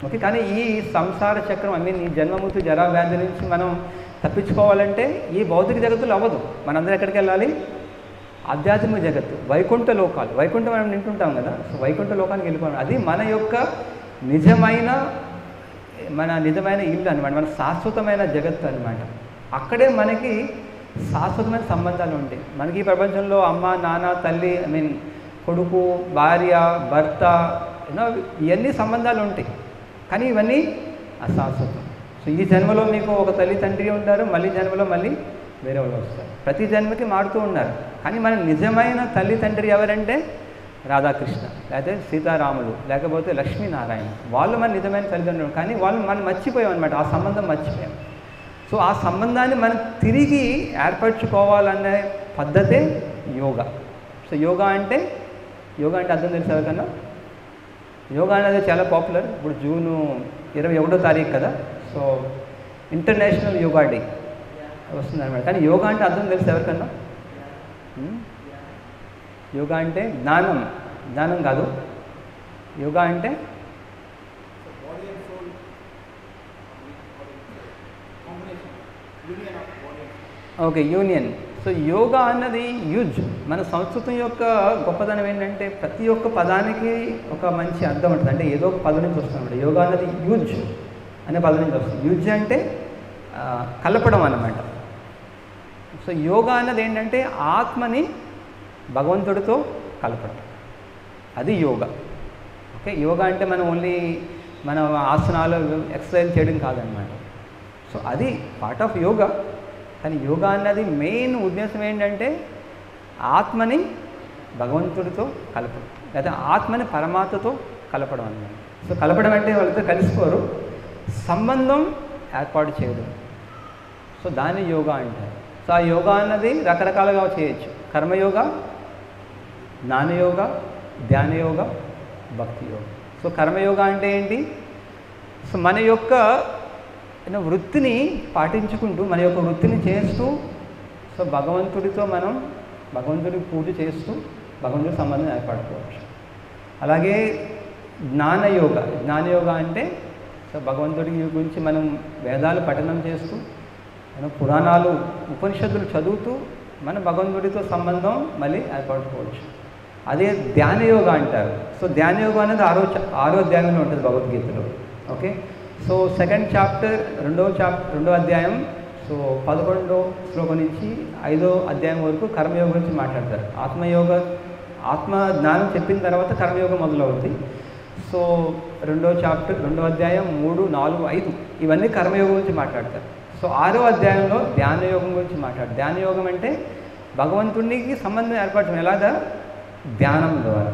ఓకే, కానీ ఈ సంసార చక్రం ఈ జన్మమృత్యు జరా వ్యాధి నుంచి మనం తప్పించుకోవాలంటే ఈ భౌతిక జగత్తులు అవ్వదు. మనందరం ఎక్కడికి వెళ్ళాలి? ఆధ్యాత్మిక జగత్తు, వైకుంఠ లోకాలు. వైకుంఠం మనం వింటుంటాం కదా. సో వైకుంఠ లోకానికి వెళ్ళిపోవాలి, అది మన యొక్క నిజమైన మన నిజమైన ఇల్లు అనమాట, మన శాశ్వతమైన జగత్తు అనమాట. అక్కడే మనకి శాశ్వతమైన సంబంధాలు ఉంటాయి. మనకి ఈ ప్రపంచంలో అమ్మ, నాన్న, తల్లి, కొడుకు, భార్య, భర్త, ఇవన్నీ సంబంధాలు ఉంటాయి. కానీ ఇవన్నీ అశాశ్వతం. సో ఈ జన్మలో మీకు ఒక తల్లి తండ్రి ఉంటారు, మళ్ళీ జన్మలో మళ్ళీ వేరే వాళ్ళు వస్తారు. ప్రతి జన్మకి మారుతూ ఉన్నారు. కానీ మన నిజమైన తల్లి తండ్రి ఎవరంటే రాధాకృష్ణ, లేకపోతే సీతారాములు, లేకపోతే లక్ష్మీనారాయణ. వాళ్ళు మన నిజమైన తల్లిదండ్రులు. కానీ వాళ్ళు మనం మర్చిపోయాం అనమాట, ఆ సంబంధం మర్చిపోయాం. సో ఆ సంబంధాన్ని మనం తిరిగి ఏర్పరచుకోవాలనే పద్ధతే యోగా. సో యోగా అంటే అర్థం తెలుసు ఎవరికన్నా? యోగా అనేది చాలా పాపులర్. ఇప్పుడు జూన్ 21వ తారీఖు కదా, సో ఇంటర్నేషనల్ యోగా డే వస్తుంది అనమాట. కానీ యోగా అంటే అర్థం తెలుసు ఎవరికన్నా? యోగా అంటే జ్ఞానం కాదు. యోగా అంటే ఓకే, యూనియన్. సో యోగా అన్నది యూజ్. మన సంస్కృతం యొక్క గొప్పదనం ఏంటంటే ప్రతి ఒక్క పదానికి ఒక మంచి అర్థం ఉంటుంది. అంటే ఏదో ఒక పదం నుంచి వస్తుంది. యోగా అన్నది యూజ్ అనే పదం నుంచి వస్తుంది. యూజ్ అంటే కలపడం అన్నమాట. సో యోగా అన్నది ఏంటంటే ఆత్మని భగవంతుడితో కలపడం, అది యోగా. ఓకే, యోగా అంటే మనం ఓన్లీ మన ఆసనాలు ఎక్సర్సైజ్ చేయడం కాదనమాట. సో అది పార్ట్ ఆఫ్ యోగా. కానీ యోగా అన్నది మెయిన్ ఉద్దేశం ఏంటంటే ఆత్మని భగవంతుడితో కలపడం, లేదా ఆత్మని పరమాత్మతో కలపడం అన్నమాట. సో కలపడం అంటే వాళ్ళతో కలిసిపోరు, సంబంధం ఏర్పాటు చేయడం. సో దాన్ని యోగా అంటారు. సో ఆ యోగా అన్నది రకరకాలుగా చేయొచ్చు. కర్మయోగా, జ్ఞానయోగా, ధ్యానయోగా, భక్తి యోగా. సో కర్మయోగా అంటే ఏంటి? సో మన యొక్క వృత్తిని పాటించుకుంటూ, మన యొక్క వృత్తిని చేస్తూ, సో భగవంతుడితో మనం భగవంతుడికి పూజ చేస్తూ భగవంతుడి సంబంధం ఏర్పడుకోవచ్చు. అలాగే జ్ఞానయోగా అంటే సో భగవంతుడి గురించి మనం వేదాలు పఠనం చేస్తూ, మనం పురాణాలు, ఉపనిషత్తులు చదువుతూ మనం భగవంతుడితో సంబంధం మళ్ళీ ఏర్పడుకోవచ్చు. అదే ధ్యానయోగా అంటారు. సో ధ్యానయోగా అనేది ఆరో అధ్యాయంలో ఉంటుంది భగవద్గీతలో. ఓకే, సో సెకండ్ చాప్టర్, రెండో అధ్యాయం, సో 11వ శ్లోకం నుంచి 5వ అధ్యాయం వరకు కర్మయోగం గురించి మాట్లాడతారు. ఆత్మ జ్ఞానం చెప్పిన తర్వాత కర్మయోగం మొదలవుతుంది. సో రెండో అధ్యాయం 3, 4, 5 ఇవన్నీ కర్మయోగం గురించి మాట్లాడతారు. సో 6వ అధ్యాయంలో ధ్యానయోగం గురించి మాట్లాడతారు. ధ్యానయోగం అంటే భగవంతునికి సంబంధం ఏర్పడటం ఎలాగా? ధ్యానం ద్వారా.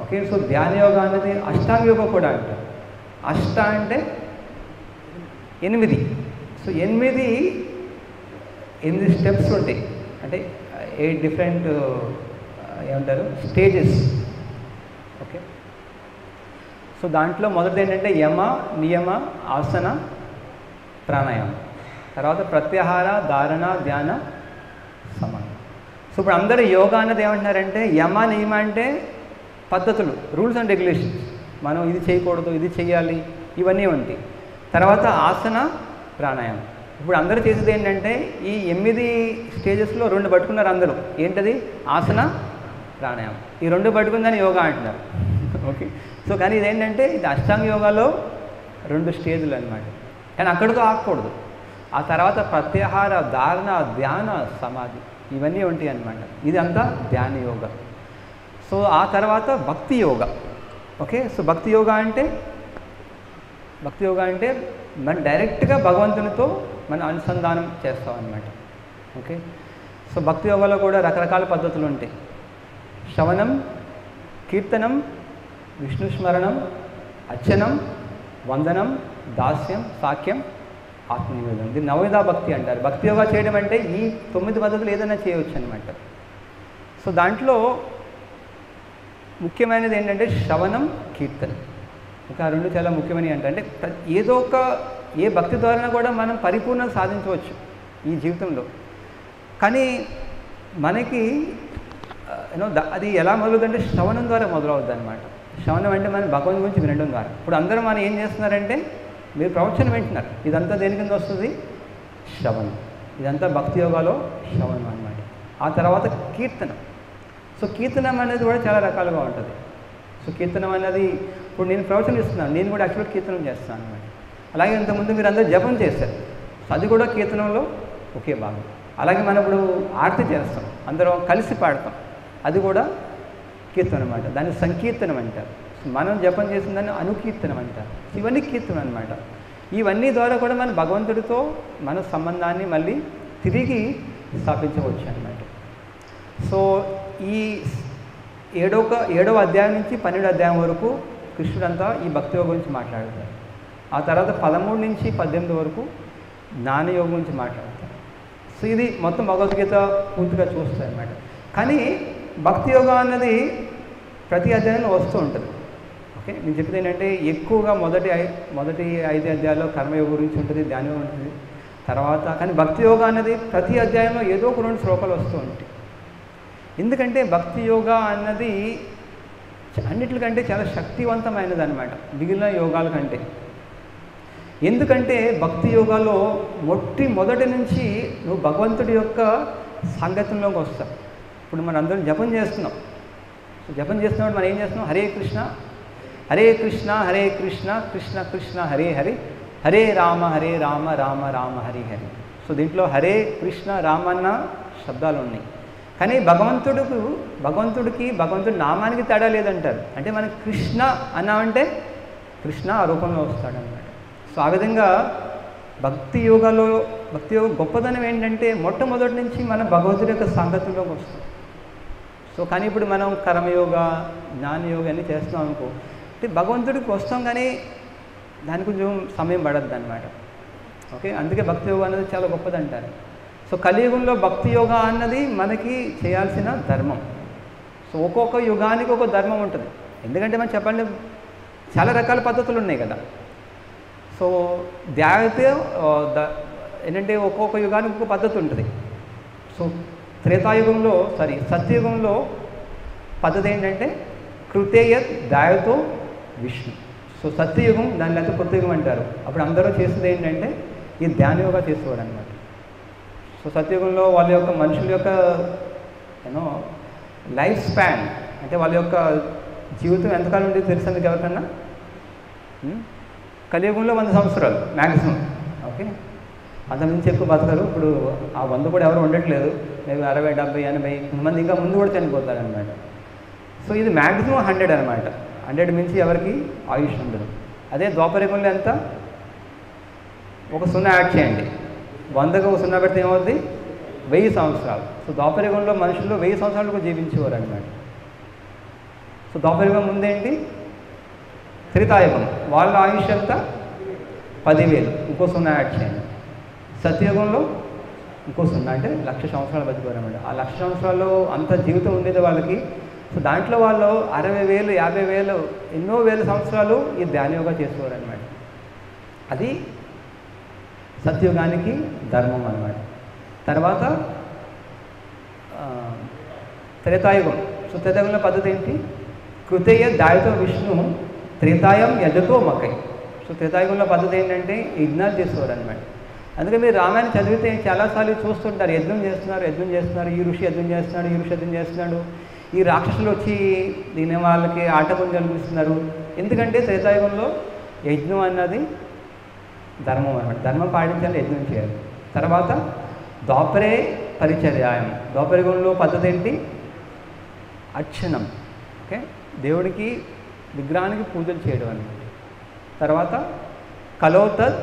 ఓకే, సో ధ్యానయోగం అనేది అష్టాంగ యోగం కూడా అంటారు. అష్ట అంటే 8. సో 8 స్టెప్స్ ఉంటాయి. అంటే 8 డిఫరెంట్ ఏమంటారు స్టేజెస్. ఓకే, సో దాంట్లో మొదటిది ఏంటంటే యమ, నియమ, ఆసన, ప్రాణాయామం. తర్వాత ప్రత్యాహార, ధారణ, ధ్యాన, సమాధి. సో ఇప్పుడు అందరూ యోగా అన్నది ఏమంటున్నారంటే యమ, నియమ అంటే పద్ధతులు, రూల్స్ అండ్ రెగ్యులేషన్స్. మనం ఇది చేయకూడదు, ఇది చేయాలి, ఇవన్నీ ఉంటాయి. తర్వాత ఆసన, ప్రాణాయామం. ఇప్పుడు అందరూ చేసేది ఏంటంటే ఈ 8 స్టేజెస్లో 2 పట్టుకున్నారు అందరూ. ఏంటది? ఆసన, ప్రాణాయామం. ఈ 2 పట్టుకుందని యోగా అంటున్నారు. ఓకే, సో కానీ ఇదేంటంటే ఇది అష్టాంగ యోగాలో 2 స్టేజ్లు అనమాట. కానీ అక్కడితో ఆగకూడదు. ఆ తర్వాత ప్రత్యాహార, ధారణ, ధ్యాన, సమాధి ఇవన్నీ ఉంటాయి అన్నమాట. ఇదంతా ధ్యాన యోగా. సో ఆ తర్వాత భక్తి యోగా. ఓకే, సో భక్తి యోగా అంటే మనం డైరెక్ట్గా భగవంతునితో మనం అనుసంధానం చేస్తాం అన్నమాట. ఓకే, సో భక్తి యోగాలో కూడా రకరకాల పద్ధతులు ఉంటాయి. శ్రవణం, కీర్తనం, విష్ణు స్మరణం, అర్చనం, వందనం, దాస్యం, సాఖ్యం, ఆత్మనివేదనం. ఇది నవవిధా భక్తి అంటారు. భక్తి యోగా చేయడం అంటే ఈ 9 పద్ధతులు ఏదైనా చేయవచ్చు అనమాట. సో దాంట్లో ముఖ్యమైనది ఏంటంటే శ్రవణం, కీర్తనం. ఇంకా 2 చాలా ముఖ్యమైనవి అంటే ఏదో ఒక ఏ భక్తి ద్వారా కూడా మనం పరిపూర్ణత సాధించవచ్చు ఈ జీవితంలో. కానీ మనకి అది ఎలా మొదలవుతుందంటే శ్రవణం ద్వారా మొదలవుద్ది అనమాట. శ్రవణం అంటే మనం భగవంతుని గురించి వినడం ద్వారా. ఇప్పుడు అందరూ మనం ఏం చేస్తున్నారంటే మీరు ప్రవచనం వింటున్నారు. ఇదంతా దేని కింద వస్తుంది? శ్రవణం. ఇదంతా భక్తి యోగాలో శ్రవణం అనమాట. ఆ తర్వాత కీర్తనం. సో కీర్తనం అనేది కూడా చాలా రకాలుగా ఉంటుంది. సో కీర్తనం అనేది ఇప్పుడు నేను ప్రవచనం ఇస్తున్నాను, నేను కూడా యాక్చువల్గా కీర్తనం చేస్తున్నాను అనమాట. అలాగే ఇంతకుముందు మీరు అందరూ జపం చేశారు, సో అది కూడా కీర్తనంలో ఒకే భాగం. అలాగే మనం ఇప్పుడు ఆరతి చేస్తాం, అందరం కలిసి పాడతాం, అది కూడా కీర్తన అనమాట. దాన్ని సంకీర్తనం అంటారు. మనం జపం చేసిన దాన్ని అనుకీర్తనం అంటారు. ఇవన్నీ కీర్తనం అనమాట. ఇవన్నీ ద్వారా కూడా మన భగవంతుడితో మన సంబంధాన్ని మళ్ళీ తిరిగి స్థాపించవచ్చు అనమాట. సో ఈ ఏడవ అధ్యాయం నుంచి 12వ అధ్యాయం వరకు కృష్ణుడంతా ఈ భక్తి యోగం గురించి మాట్లాడతారు. ఆ తర్వాత 13 నుంచి 18 వరకు జ్ఞానయోగం గురించి మాట్లాడతారు. సో ఇది మొత్తం భగవద్గీత పూర్తిగా చూస్తాయి అన్నమాట. కానీ భక్తి యోగం అన్నది ప్రతి అధ్యాయంలో వస్తూ ఉంటుంది. ఓకే, నేను చెప్పేది ఏంటంటే ఎక్కువగా మొదటి 5 అధ్యాయాల్లో కర్మయోగం గురించి ఉంటుంది, ధ్యానం ఉంటుంది. తర్వాత కానీ భక్తి యోగ అన్నది ప్రతి అధ్యాయంలో ఏదో ఒక 2 శ్లోకాలు వస్తూ ఉంటాయి. ఎందుకంటే భక్తి యోగ అన్నది అన్నిటికంటే చాలా శక్తివంతమైనది అనమాట మిగిలిన యోగాల కంటే. ఎందుకంటే భక్తి యోగాలో మొదటి నుంచి నువ్వు భగవంతుడి యొక్క సాంగత్యంలోకి వస్తావు. ఇప్పుడు మనం అందరం జపం చేస్తున్నాం. జపం చేస్తున్నప్పుడు మనం ఏం చేస్తున్నాం? హరే కృష్ణ హరే కృష్ణ హరే కృష్ణ కృష్ణ కృష్ణ హరే హరే హరే రామ రామ రామ హరి హరి. సో దీంట్లో హరే కృష్ణ రామ అన్న శబ్దాలు ఉన్నాయి. కానీ భగవంతుడికి భగవంతుడి నామానికి తేడా లేదంటారు. అంటే మనకి కృష్ణ అన్నామంటే కృష్ణ ఆ రూపంలో వస్తాడనమాట. సో ఆ విధంగా భక్తి యోగ గొప్పదనం ఏంటంటే మొట్టమొదటి నుంచి మనం భగవంతుడి యొక్క సాంగత్యంలోకి వస్తాం. సో కానీ ఇప్పుడు మనం కర్మయోగ జ్ఞానయోగ అన్నీ చేస్తున్నాం అనుకో, అంటే భగవంతుడికి వస్తాం కానీ దానికి కొంచెం సమయం పడద్దు అనమాట. ఓకే, అందుకే భక్తి యోగ అనేది చాలా గొప్పది అంటారు. సో కలియుగంలో భక్తి యోగ అన్నది మనకి చేయాల్సిన ధర్మం. సో ఒక్కొక్క యుగానికి ఒక ధర్మం ఉంటుంది. ఎందుకంటే మనం చెప్పండి చాలా రకాల పద్ధతులు ఉన్నాయి కదా. సో ఏంటంటే ఒక్కొక్క యుగానికి ఒక పద్ధతి ఉంటుంది. సో సత్యయుగంలో పద్ధతి ఏంటంటే కృతేయత్ దాయతో విష్ణు. సో సత్యయుగం దాని లేకపోతే కృతయుగం అంటారు. అప్పుడు అందరూ చేసేది ఏంటంటే ఈ ధ్యానయోగా చేసేవాడు అనమాట. సో సత్యయుగంలో వాళ్ళ యొక్క మనుషుల యొక్క లైఫ్ స్పాన్ అంటే వాళ్ళ యొక్క జీవితం ఎంతకాలం ఉండేది తెలుసా మీకు ఎవరికన్నా? కలియుగంలో 100 సంవత్సరాలు మ్యాక్సిమం. ఓకే, అంతకుమించి ఎక్కువ బతకరు. ఇప్పుడు ఆ 100 కూడా ఎవరు ఉండట్లేదు. మేము 60, 70, 80 కొంతమంది ఇంకా ముందు కూడా చనిపోతారనమాట. సో ఇది మ్యాక్సిమం 100 అనమాట. 100 మించి ఎవరికి ఆయుష్ ఉండదు. అదే ద్వాపరయుగంలో ఎంత? ఒక 0 యాడ్ చేయండి, 100కు ఒక 0 పెడితే ఏమవుతుంది? 1000 సంవత్సరాలు. సో ద్వాపరయుగంలో మనుషులు 1000 సంవత్సరాలకు జీవించేవారు అనమాట. సో ద్వాపరయుగం ముందేంటి? త్రేతాయుగం. వాళ్ళ ఆయుష్ ఎంత? 10,000, ఇంకో 0 యాడ్ చేయండి. సత్యయుగంలో ఇంకో 0 అంటే 1,00,000 సంవత్సరాలు బతికారు అనమాట. ఆ 1,00,000 సంవత్సరాల్లో అంత జీవితం ఉండేది వాళ్ళకి. సో దాంట్లో వాళ్ళు 60,000, 50,000 ఎన్నో వేల సంవత్సరాలు ఈ ధ్యానయోగా చేసేవారు అనమాట. అది సత్యయుగానికి ధర్మం అన్నమాట. తర్వాత త్రేతాయుగం. సో త్రేతాయుగంలో పద్ధతి ఏంటి? కృతేయ దాయతో విష్ణు త్రేతాయం యజతో మకై. సో త్రేతాయుగంలో పద్ధతి ఏంటంటే యజ్ఞాలు చేసేవారు అనమాట. అందుకే మీరు రామాయణం చదివితే చాలాసార్లు చూస్తుంటారు, యజ్ఞం చేస్తున్నారు, ఈ ఋషి యజ్ఞం చేస్తున్నాడు, ఈ రాక్షసులు వచ్చి దీని వాళ్ళకి ఆటకం కల్పిస్తున్నారు. ఎందుకంటే త్రేతాయుగంలో యజ్ఞం అన్నది ధర్మం అన్నమాట. ధర్మం పాటించాలి, యజ్ఞం చేయాలి. తర్వాత ద్వాపరే పరిచర్యాయం. ద్వాపరయుగంలో పద్ధతి ఏంటి? అర్చనం. ఓకే, దేవుడికి విగ్రహానికి పూజలు చేయడం అన్నమాట. తర్వాత కలోతత్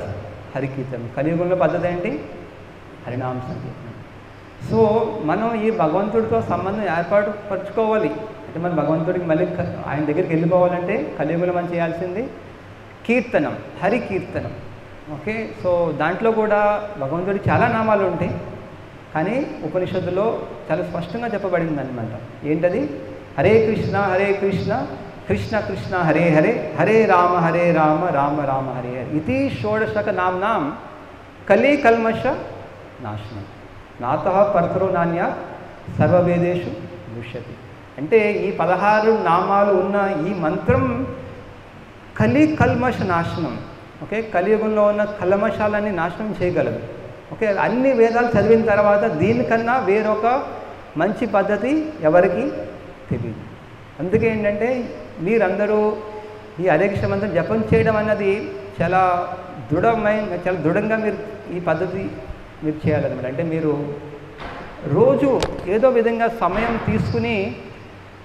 హరికీర్తనం. కలియుగంలో పద్ధతి ఏంటి? హరినామ సంకీర్తనం. సో మనం ఈ భగవంతుడితో సంబంధం ఏర్పరచుకోవాలి అంటే మనం భగవంతుడికి మళ్ళీ ఆయన దగ్గరికి వెళ్ళిపోవాలంటే కలియుగంలో మనం చేయాల్సింది కీర్తనం, హరికీర్తనం. ఓకే, సో దాంట్లో కూడా భగవంతుడి చాలా నామాలు ఉంటాయి. కానీ ఉపనిషత్తులో చాలా స్పష్టంగా చెప్పబడింది అనమాట. ఏంటది? హరే కృష్ణ కృష్ణ కృష్ణ హరే హరే హరే రామ రామ రామ హరే హరే ఇది షోడశక నామ్నాం కలి కల్మష నాశనం నాతః పరతరో నాణ్య సర్వవేదేషు దృశ్యతి. అంటే ఈ 16 నామాలు ఉన్న ఈ మంత్రం కలి కల్మష నాశనం. ఓకే, కలియుగంలో ఉన్న కల్మషాలన్నీ నాశనం చేయగలదు. ఓకే, అన్ని వేదాలు చదివిన తర్వాత దీనికన్నా వేరొక మంచి పద్ధతి ఎవరికి తెలియదు. అందుకే ఏంటంటే మీరందరూ ఈ హరే కృష్ణ మంత్రం జపం చేయడం అన్నది చాలా చాలా దృఢంగా మీరు ఈ పద్ధతి మీరు చేయాలన్నమాట. అంటే మీరు రోజు ఏదో విధంగా సమయం తీసుకుని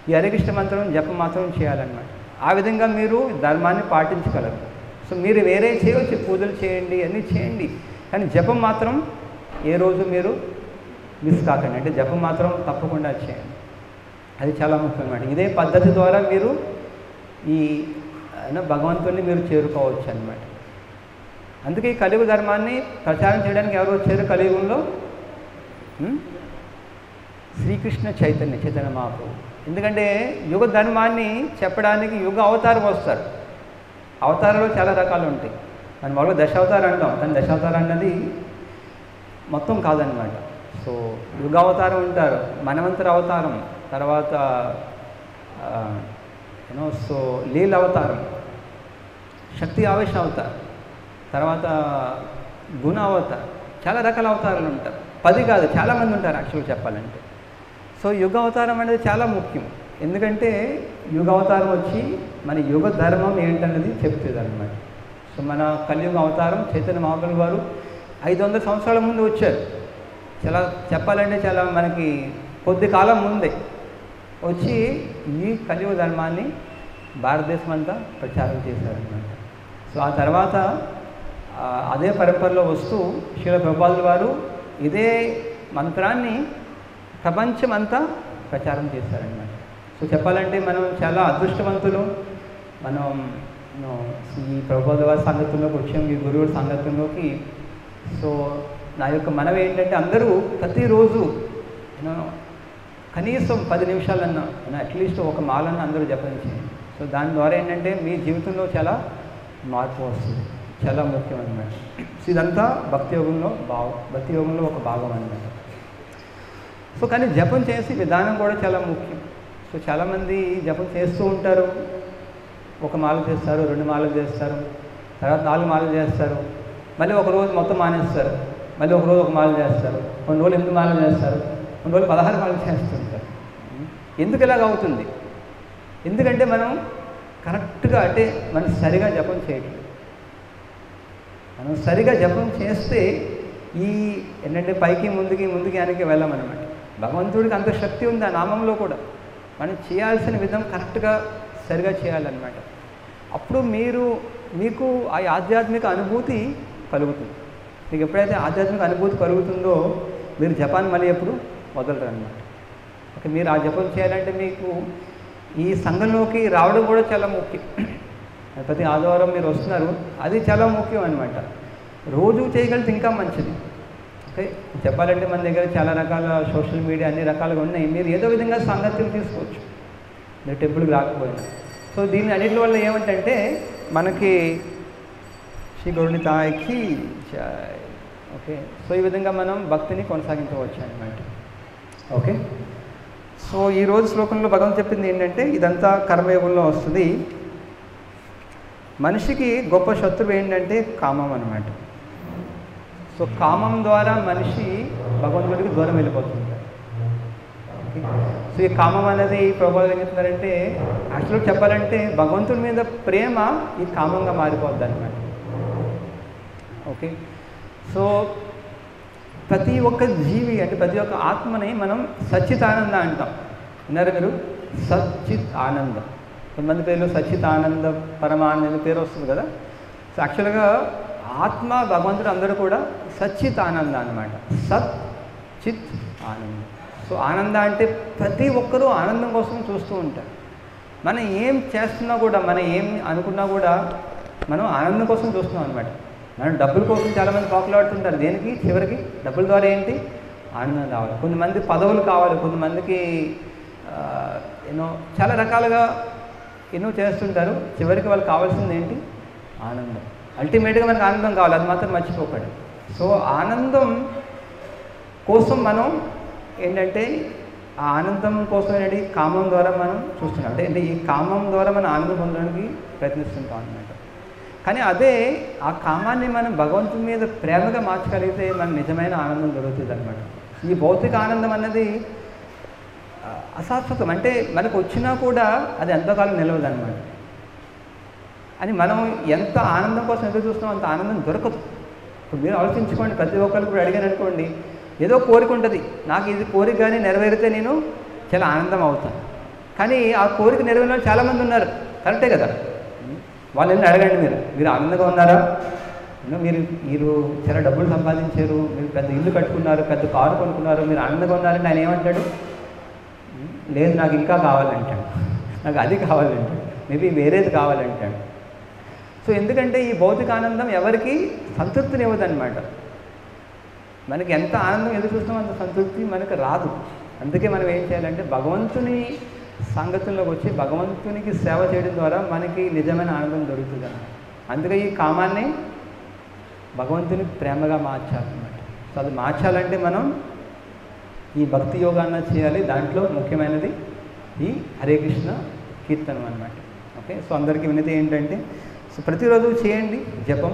ఈ హరికృష్ణ మంత్రం జపం మాత్రం చేయాలన్నమాట. ఆ విధంగా మీరు ధర్మాన్ని పాటించగలరు. సో మీరు వేరే చేయవచ్చు, పూజలు చేయండి, అన్నీ చేయండి, కానీ జపం మాత్రం ఏ రోజు మీరు మిస్ కాకండి. అంటే జపం మాత్రం తప్పకుండా చేయండి, అది చాలా ముఖ్యం అన్నమాట. ఇదే పద్ధతి ద్వారా మీరు ఈ భగవంతుడిని మీరు చేరుకోవచ్చు అన్నమాట. అందుకే ఈ కలియుగ ధర్మాన్ని ప్రచారం చేయడానికి ఎవరు వచ్చారు కలియుగంలో? శ్రీకృష్ణ చైతన్య మహాప్రభు. ఎందుకంటే యుగ ధర్మాన్ని చెప్పడానికి యుగ అవతారం వస్తారు. అవతారాలు చాలా రకాలు ఉంటాయి. మనం మామూలుగా దశావతారం అంటాం, కానీ దశావతారం అన్నది మొత్తం కాదనమాట. సో యుగ అవతారం ఉంటారు, మనవంతర అవతారం, తర్వాత సో లీల అవతారం, శక్తి ఆవేశ అవతారం, తర్వాత గుణ అవతారం, చాలా రకాల అవతారాలు ఉంటారు. 10 కాదు, చాలామంది ఉంటారు యాక్చువల్గా చెప్పాలంటే. సో యుగ అవతారం అనేది చాలా ముఖ్యం. ఎందుకంటే యుగ అవతారం వచ్చి మన యుగ ధర్మం ఏంటన్నది చెప్తుంది అనమాట. సో మన కలియుగ అవతారం చైతన్య మహాప్రభు వారు 500 సంవత్సరాల ముందు వచ్చారు. చాలా చెప్పాలంటే చాలా మనకి కొద్ది కాలం ముందే వచ్చి ఈ కలియుగ ధర్మాన్ని భారతదేశం అంతా ప్రచారం చేశారనమాట. సో ఆ తర్వాత అదే పరంపరలో వస్తూ శ్రీల ప్రభుపాదుల వారు ఇదే మంత్రాన్ని ప్రపంచం అంతా ప్రచారం చేశారనమాట. సో చెప్పాలంటే మనం చాలా అదృష్టవంతులు. మనం ఈ ప్రభుపాదుల వారి సంగతుల్లోకి వచ్చాం, ఈ గురువుల సంగతుల్లోకి. సో నా యొక్క మనవి ఏంటంటే అందరూ ప్రతిరోజు కనీసం 10 నిమిషాలన్నా అట్లీస్ట్ ఒక మాలన్నా అందరూ జపం చేయండి. సో దాని ద్వారా ఏంటంటే మీ జీవితంలో చాలా మార్పు వస్తుంది, చాలా ముఖ్యం అన్నమాట. సో ఇదంతా భక్తి యోగంలో ఒక భాగం అన్నమాట. సో కానీ జపం చేసే విధానం కూడా చాలా ముఖ్యం. సో చాలామంది జపం చేస్తూ ఉంటారు, ఒక మాల చేస్తారు, 2 మాలలు చేస్తారు, తర్వాత 4 మాలలు చేస్తారు, మళ్ళీ ఒక రోజు మొత్తం మానేస్తారు, మళ్ళీ ఒక రోజు ఒక మాల చేస్తారు, కొన్ని రోజులు 8 మాలలు చేస్తారు, కొన్ని రోజులు 16 మాలలు చేస్తుంటారు. ఎందుకు ఇలాగ అవుతుంది? ఎందుకంటే మనం కరెక్ట్గా అంటే మనం సరిగా జపం చేయట్లేదు. మనం సరిగా జపం చేస్తే ఈ ఏంటంటే పైకి ముందుకి వెనక్కి వెళ్ళామన్నమాట. భగవంతుడికి అంత శక్తి ఉంది ఆ నామంలో కూడా. మనం చేయాల్సిన విధం కరెక్ట్గా సరిగా చేయాలన్నమాట. అప్పుడు మీకు ఆ ఆధ్యాత్మిక అనుభూతి కలుగుతుంది. మీకు ఎప్పుడైతే ఆధ్యాత్మిక అనుభూతి కలుగుతుందో మీరు జపాన్ని మళ్ళీ ఎప్పుడు వదలరు అన్నమాట. ఓకే, మీరు ఆ జపం చేయాలంటే మీకు ఈ సంఘంలోకి రావడం కూడా చాలా ముఖ్యం. ప్రతి ఆదివారం మీరు వస్తున్నారు, అది చాలా ముఖ్యం అన్నమాట. రోజు చేయగలిగితే ఇంకా మంచిది. ఓకే, చెప్పాలంటే మన దగ్గర చాలా రకాల సోషల్ మీడియా అన్ని రకాలుగా ఉన్నాయి. మీరు ఏదో విధంగా సంగతులు తీసుకోవచ్చు మీరు టెంపుల్కి రాకపోయినా. సో దీని అన్నిటి వల్ల ఏమంటే మనకి శ్రీ గౌరుని తాయికి ఓకే, సో ఈ విధంగా మనం భక్తిని కొనసాగించవచ్చు అన్నమాట. ఓకే, సో ఈరోజు శ్లోకంలో భగవంతుడు చెప్పింది ఏంటంటే ఇదంతా కర్మయోగంలో వస్తుంది. మనిషికి గొప్ప శత్రువు ఏంటంటే కామం అన్నమాట. సో కామం ద్వారా మనిషి భగవంతుడికి దూరం వెళ్ళిపోతుంటాడు. ఓకే, సో ఈ కామం అనేది ప్రభావం ఏం చెప్తున్నారంటే యాక్చువల్గా చెప్పాలంటే భగవంతుడి మీద ప్రేమ ఈ కామంగా మారిపోద్ది అన్నమాట. ఓకే, సో ప్రతి ఒక్క జీవి అంటే ప్రతి ఒక్క ఆత్మని మనం సచ్చిత్ ఆనంద అంటాం. విన్నారా మీరు? సచ్చిత్ ఆనందం. కొంతమంది పేర్లు సచ్చిత్ ఆనంద పరమానంద పేరు వస్తుంది కదా. సో యాక్చువల్గా ఆత్మ భగవంతుడు అందరూ కూడా సచ్చిత్ ఆనంద అన్నమాట. సత్ చిత్ ఆనందం. సో ఆనంద అంటే ప్రతి ఒక్కరూ ఆనందం కోసం చూస్తూ ఉంటారు. మనం ఏం చేస్తున్నా కూడా, మనం ఏం అనుకున్నా కూడా మనం ఆనందం కోసం చూస్తున్నాం అన్నమాట. మనం డబ్బుల కోసం చాలామంది పాకులాడుతుంటారు. దేనికి? చివరికి డబ్బుల ద్వారా ఏంటి? ఆనందం రావాలి. కొంతమంది పదవులు కావాలి, కొంతమందికి చాలా రకాలుగా ఎన్నో చేస్తుంటారు. చివరికి వాళ్ళకి కావాల్సింది ఏంటి? ఆనందం. అల్టిమేట్గా మనకు ఆనందం కావాలి, అది మాత్రం మర్చిపోకండి. సో ఆనందం కోసం మనం ఏంటంటే ఆ ఆనందం కోసం ఏంటంటే కామం ద్వారా మనం చూస్తున్నాం. అంటే ఈ కామం ద్వారా మనం ఆనందం పొందడానికి ప్రయత్నిస్తుంటాం అన్నమాట. కానీ అదే ఆ కామాన్ని మనం భగవంతుని మీద ప్రేమగా మార్చగలిగితే మనకు నిజమైన ఆనందం దొరుకుతుంది అన్నమాట. ఈ భౌతిక ఆనందం అన్నది అశాశ్వతం. అంటే మనకు వచ్చినా కూడా అది ఎంతకాలం నిలవదు అన్నమాట. అని మనం ఎంత ఆనందం కోసం ఎదురు చూస్తున్నాం అంత ఆనందం దొరకదు. ఇప్పుడు మీరు ఆలోచించుకోండి, ప్రతి ఒక్కరికి ఇప్పుడు అడిగాను అనుకోండి, ఏదో కోరిక ఉంటుంది, నాకు ఇది కోరిక కానీ నెరవేరితే నేను చాలా ఆనందం అవుతాను. కానీ ఆ కోరిక నెరవేరిన వాళ్ళు చాలామంది ఉన్నారు, కరెక్టే కదా. వాళ్ళని అడగండి, మీరు ఆనందంగా ఉన్నారా? మీరు చాలా డబ్బులు సంపాదించారు, మీరు పెద్ద ఇల్లు కట్టుకున్నారు, పెద్ద కారు కొనుక్కున్నారు, మీరు ఆనందంగా ఉన్నారంటే ఆయన ఏమంటాడు? లేదు, నాకు ఇంకా కావాలంటాడు, నాకు అది కావాలంటాడు, మేబీ వేరేది కావాలంటాడు. సో ఎందుకంటే ఈ భౌతిక ఆనందం ఎవరికి సంతృప్తిని ఇవ్వదన్నమాట. మనకి ఎంత ఆనందం ఎదురు చూస్తామో అంత సంతృప్తి మనకు రాదు. అందుకే మనం ఏం చేయాలంటే భగవంతుని సంగతుల్లోకి వచ్చి భగవంతునికి సేవ చేయడం ద్వారా మనకి నిజమైన ఆనందం దొరుకుతుంది అన్నమాట. అందుకే ఈ కామాన్ని భగవంతుని ప్రేమగా మార్చాలన్నమాట. సో అది మార్చాలంటే మనం ఈ భక్తి యోగాన్ని చేయాలి. దాంట్లో ముఖ్యమైనది ఈ హరే కృష్ణ కీర్తనం అన్నమాట. ఓకే, సో అందరికీ వినతి ఏంటంటే, సో ప్రతిరోజు చేయండి, జపం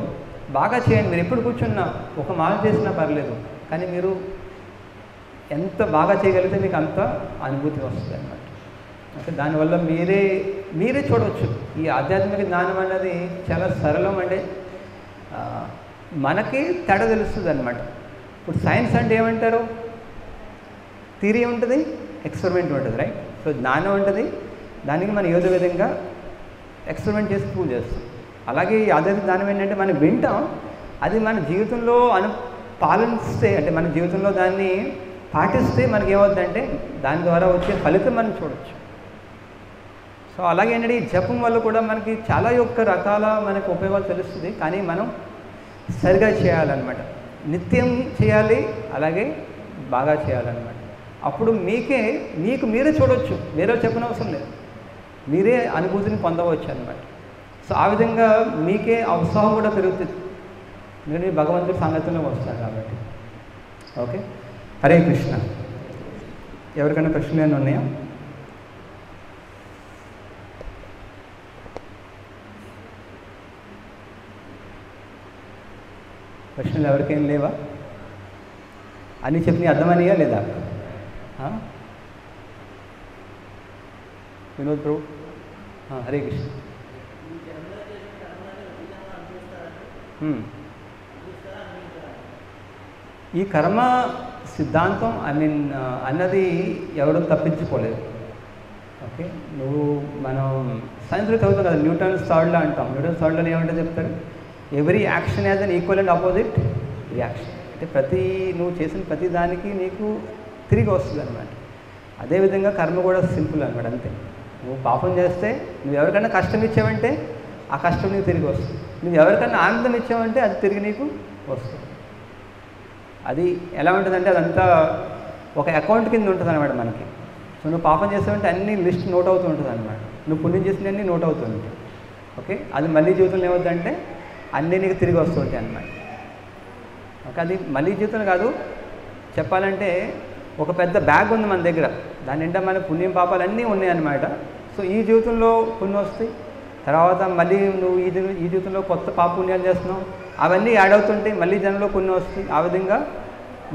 బాగా చేయండి. మీరు ఎప్పుడు కూర్చున్నా ఒక మాల చేసినా పర్లేదు, కానీ మీరు ఎంత బాగా చేయగలిగితే మీకు అంత అనుభూతి వస్తుంది అన్నమాట. ఓకే, దానివల్ల మీరే చూడవచ్చు ఈ ఆధ్యాత్మిక జ్ఞానం అన్నది చాలా సరళం. అంటే మనకి తేడా తెలుస్తుంది అన్నమాట. ఇప్పుడు సైన్స్ అంటే ఏమంటారు? థియరీ ఉంటుంది, ఎక్స్పెరిమెంట్ ఉంటుంది, రైట్? సో జ్ఞానం ఉంటుంది, దానికి మనం ఏదో విధంగా ఎక్స్పెరిమెంట్ చేసి ప్రూవ్ చేస్తాం. అలాగే ఈ ఆధ్యాత్మిక జ్ఞానం ఏంటంటే మనం వింటాం, అది మన జీవితంలో పాలిస్తే, అంటే మన జీవితంలో దాన్ని పాటిస్తే మనకి ఏమవుతుందంటే దాని ద్వారా వచ్చే ఫలితం మనం చూడవచ్చు. సో అలాగే ఏంటంటే ఈ జపం వల్ల కూడా మనకి చాలా రకాల మనకు ఉపయోగాలు తెలుస్తుంది. కానీ మనం సరిగా చేయాలన్నమాట, నిత్యం చేయాలి, అలాగే బాగా చేయాలన్నమాట. అప్పుడు మీకు మీరే చూడవచ్చు, వేరే చెప్పనవసరం లేదు, మీరే అనుభూతిని పొందవచ్చు అన్నమాట. సో ఆ విధంగా మీకే ఉత్సాహం కూడా పెరుగుతుంది, మీరు భగవంతుడి సంగతిలో వస్తారు కాబట్టి. ఓకే, హరే కృష్ణ. ఎవరికైనా ప్రశ్నలు ఏమైనా ఉన్నాయా? ప్రశ్నలు ఎవరికేం లేవా? అన్నీ చెప్పిన అర్థమనియా లేదా? వినోద్ ప్రభు, హరే కృష్ణ. ఈ కర్మ సిద్ధాంతం అన్నది ఎవరు తప్పించుకోలేదు. ఓకే, మనం సైన్స్లో చదువుతాం కదా, న్యూటన్స్ థర్డ్ లా అంటాం. న్యూటన్స్ థర్డ్ లా ఏమంటే చెప్తారు, every action as an equal and opposite reaction. అంటే నువ్వు చేసిన ప్రతి దానికి నీకు తిరిగి వస్తుంది అనమాట. అదేవిధంగా కర్మ కూడా సింపుల్ అనమాట, అంతే. నువ్వు పాపం చేస్తే నువ్వు ఎవరికైనా కష్టం ఇచ్చావంటే ఆ కష్టం నీకు తిరిగి వస్తుంది. నువ్వు ఎవరికైనా ఆనందం ఇచ్చావంటే అది తిరిగి నీకు వస్తుంది. అది ఎలా ఉంటుందంటే అదంతా ఒక అకౌంట్ కింద ఉంటుంది అనమాట మనకి. సో నువ్వు పాపం చేసావంటే అన్ని లిస్ట్ నోట్ అవుతూ ఉంటుంది అనమాట, నువ్వు పుణ్యం చేసినవన్నీ నోట్ అవుతూ ఉంటాయి. ఓకే, అది మళ్ళీ జీవితంలో ఏమవుతుందంటే అన్నీ నీకు తిరిగి వస్తుంటాయి అన్నమాట. ఓకే, అది మళ్ళీ జీవితం కాదు, చెప్పాలంటే ఒక పెద్ద బ్యాగ్ ఉంది మన దగ్గర, దాని నిండా మన పుణ్యం పాపాలు అన్నీ ఉన్నాయన్నమాట. సో ఈ జీవితంలో పుణ్యం వస్తాయి, తర్వాత మళ్ళీ నువ్వు ఈ జీవితంలో కొత్త పాప పుణ్యాలు చేస్తున్నావు, అవన్నీ యాడ్ అవుతుంటాయి, మళ్ళీ జనంలో పుణ్యం వస్తాయి. ఆ విధంగా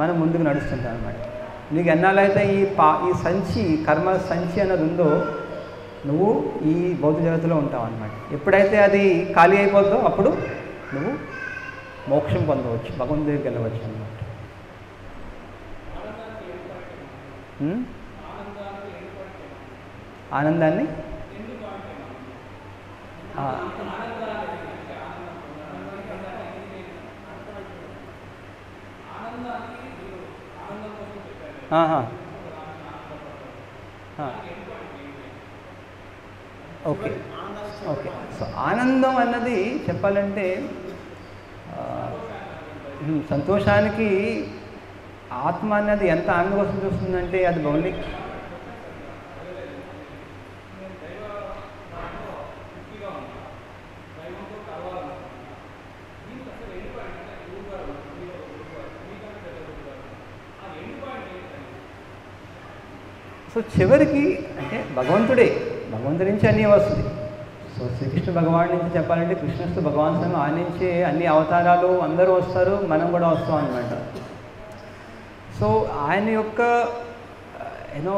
మనం ముందుకు నడుస్తుంటాం అనమాట. నీకు ఎన్నాళ్ళైతే ఈ సంచి, కర్మ సంచి అన్నది ఉందో నువ్వు ఈ భౌతిక జగత్తులో ఉంటావు అన్నమాట. ఎప్పుడైతే అది ఖాళీ అయిపోతుందో అప్పుడు నువ్వు మోక్షం పొందవచ్చు, భగవంతుడి దగ్గరికి వెళ్ళవచ్చు అన్నమాట. ఆనందాన్ని ఓకే ఓకే. సో ఆనందం అన్నది చెప్పాలంటే సంతోషానికి ఆత్మ అన్నది ఎంత ఆనందం కోసం చూస్తుందంటే అది ఓన్లీ సో చివరికి అంటే భగవంతుడి నుంచి అన్నీ వస్తుంది. సో శ్రీకృష్ణ భగవాన్ నుంచి చెప్పాలంటే కృష్ణస్తు భగవాన్ స్వామి ఆయన నుంచే అన్ని అవతారాలు అందరూ వస్తారు, మనం కూడా వస్తాం అన్నమాట. సో ఆయన యొక్క యూనో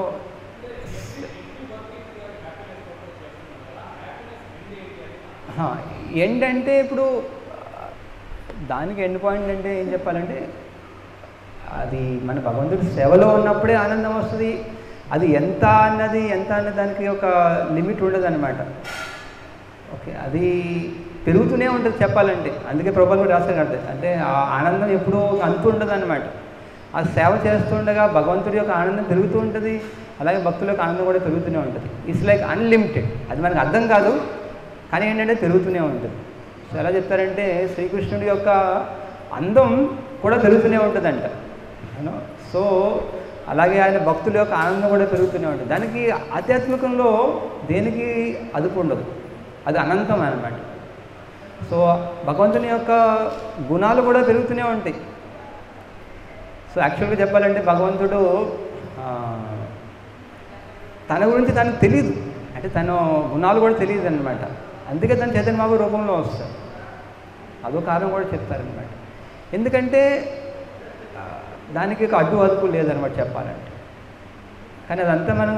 ఎండ్ అంటే ఇప్పుడు దానికి ఎండ్ పాయింట్ అంటే ఏం చెప్పాలంటే అది మన భగవంతుడి సేవలో ఉన్నప్పుడే ఆనందం వస్తుంది. అది ఎంత అన్నది దానికి ఒక లిమిట్ ఉండదు అనమాట. ఓకే, అది పెరుగుతూనే ఉంటుంది చెప్పాలంటే. అందుకే ప్రభుపాదులు కూడా రాశారు కదా, అంటే ఆ ఆనందం ఎప్పుడూ అంతు ఉండదు అనమాట. ఆ సేవ చేస్తుండగా భగవంతుడి యొక్క ఆనందం పెరుగుతూ ఉంటుంది, అలాగే భక్తుల యొక్క ఆనందం కూడా పెరుగుతూనే ఉంటుంది. It's like unlimited. అది మనకు అర్థం కాదు, కానీ ఏంటంటే పెరుగుతూనే ఉంటుంది. సో ఎలా చెప్తారంటే శ్రీకృష్ణుడి యొక్క అందం కూడా పెరుగుతూనే ఉంటుందంట. యూనో, సో అలాగే ఆయన భక్తుల యొక్క ఆనందం కూడా పెరుగుతూనే ఉంటుంది. దానికి ఆధ్యాత్మికంలో దేనికి అదుపు ఉండదు, అది అనంతం అన్నమాట. సో భగవంతుని యొక్క గుణాలు కూడా పెరుగుతూనే ఉంటాయి. సో యాక్చువల్గా చెప్పాలంటే భగవంతుడు తన గురించి తనకు తెలియదు, అంటే తన గుణాలు కూడా తెలియదు అనమాట. అందుకే తను చైతన్య మహాప్రభు రూపంలో వస్తాడు. అదో కారణం కూడా చెప్తారనమాట. ఎందుకంటే దానికి ఒక అడ్డు అదుపు లేదనమాట చెప్పాలంటే. కానీ అదంతా మనం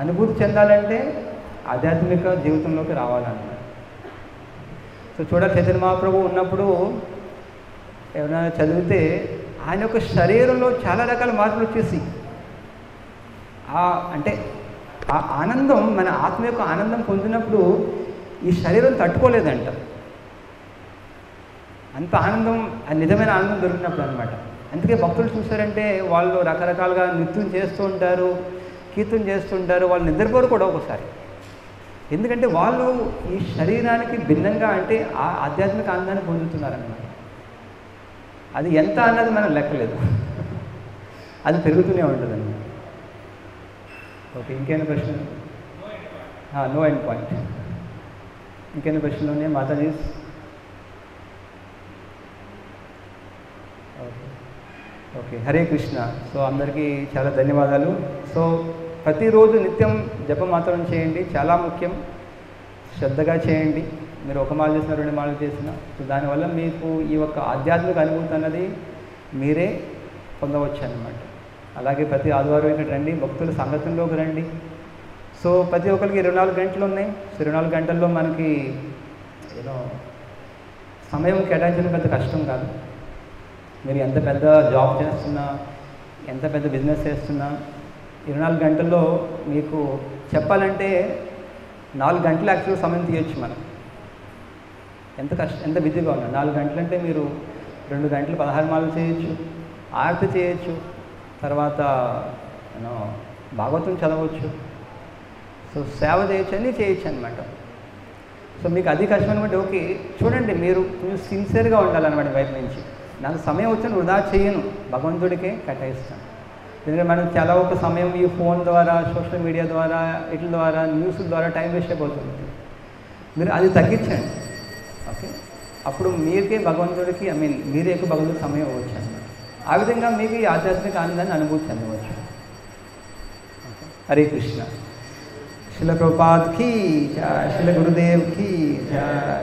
అనుభూతి చెందాలంటే ఆధ్యాత్మిక జీవితంలోకి రావాలన్నమాట. సో చూడాలి, చైతన్య మహాప్రభు ఉన్నప్పుడు ఏమైనా చదివితే ఆయన యొక్క శరీరంలో చాలా రకాల మార్పులు వచ్చేసి అంటే ఆ ఆనందం, మన ఆత్మ యొక్క ఆనందం పొందినప్పుడు ఈ శరీరం తట్టుకోలేదంట. అంత ఆనందం, నిజమైన ఆనందం దొరికినప్పుడు అనమాట. అందుకే భక్తులు చూసారంటే వాళ్ళు రకరకాలుగా నృత్యం చేస్తూ ఉంటారు, కీర్తన చేస్తుంటారు, వాళ్ళు నిద్రపోరు కూడా ఒకసారి. ఎందుకంటే వాళ్ళు ఈ శరీరానికి భిన్నంగా అంటే ఆ ఆధ్యాత్మిక ఆనందాన్ని పొందుతున్నారన్నమాట. అది ఎంత అన్నది మనం లెక్కలేదు, అది పెరుగుతూనే ఉంటుందన్నమాట. ఓకే, ఇంకేమైనా ప్రశ్న? No end point. ఇంకేమైనా ప్రశ్నలు ఉన్నాయి మాతాజీ? ఓకే, హరే కృష్ణ. సో అందరికీ చాలా ధన్యవాదాలు. సో ప్రతిరోజు నిత్యం జపం మాత్రం చేయండి, చాలా ముఖ్యం. శ్రద్ధగా చేయండి. మీరు ఒక మాల చేసిన, 2 మాలలు చేసిన, సో దానివల్ల మీకు ఈ యొక్క ఆధ్యాత్మిక అనుభూతి అన్నది మీరే పొందవచ్చు అన్నమాట. అలాగే ప్రతి ఆదివారం ఇక్కడ రండి, భక్తుల సంగతంలోకి రండి. సో ప్రతి ఒక్కరికి 24 గంటలు ఉన్నాయి. సో 24 గంటల్లో మనకి ఏదో సమయం కేటాయించడం పెద్ద కష్టం కాదు. మీరు ఎంత పెద్ద జాబ్ చేస్తున్నా, ఎంత పెద్ద బిజినెస్ చేస్తున్నా, 24 గంటల్లో మీకు చెప్పాలంటే 4 గంటలు యాక్చువల్గా సమయం తీయచ్చు మనం. ఎంత బిజీగా ఉన్నా 4 గంటలు అంటే మీరు 2 గంటలు 16 మాలలు చేయొచ్చు, ఆరతి చేయొచ్చు, తర్వాత భాగవతం చదవచ్చు, సో సేవ చేయొచ్చు, అన్నీ చేయొచ్చు అనమాట. సో మీకు అది కష్టం అనమాట. ఓకే, చూడండి, మీరు సిన్సియర్గా ఉండాలన్నమాట వైపు నుంచి. నాకు సమయం వచ్చిన వృధా చేయను, భగవంతుడికే కేటాయిస్తాను. ఎందుకంటే మనం చాలా ఒక సమయం ఈ ఫోన్ ద్వారా, సోషల్ మీడియా ద్వారా, వీటి ద్వారా, న్యూస్ ద్వారా టైం వేస్ట్ అయిపోతుంది. మీరు అది తగ్గించండి. ఓకే, అప్పుడు మీకే భగవంతుడికి మీరే ఎక్కువ భగవంతుడికి సమయం ఇవ్వచ్చు అన్నమాట. ఆ విధంగా మీకు ఈ ఆధ్యాత్మిక ఆనందాన్ని అనుభూతి చెందవచ్చు. హరే కృష్ణ. శిల ప్రభుపాద్ కీ జై, శిల గురుదేవ్ కీ జై.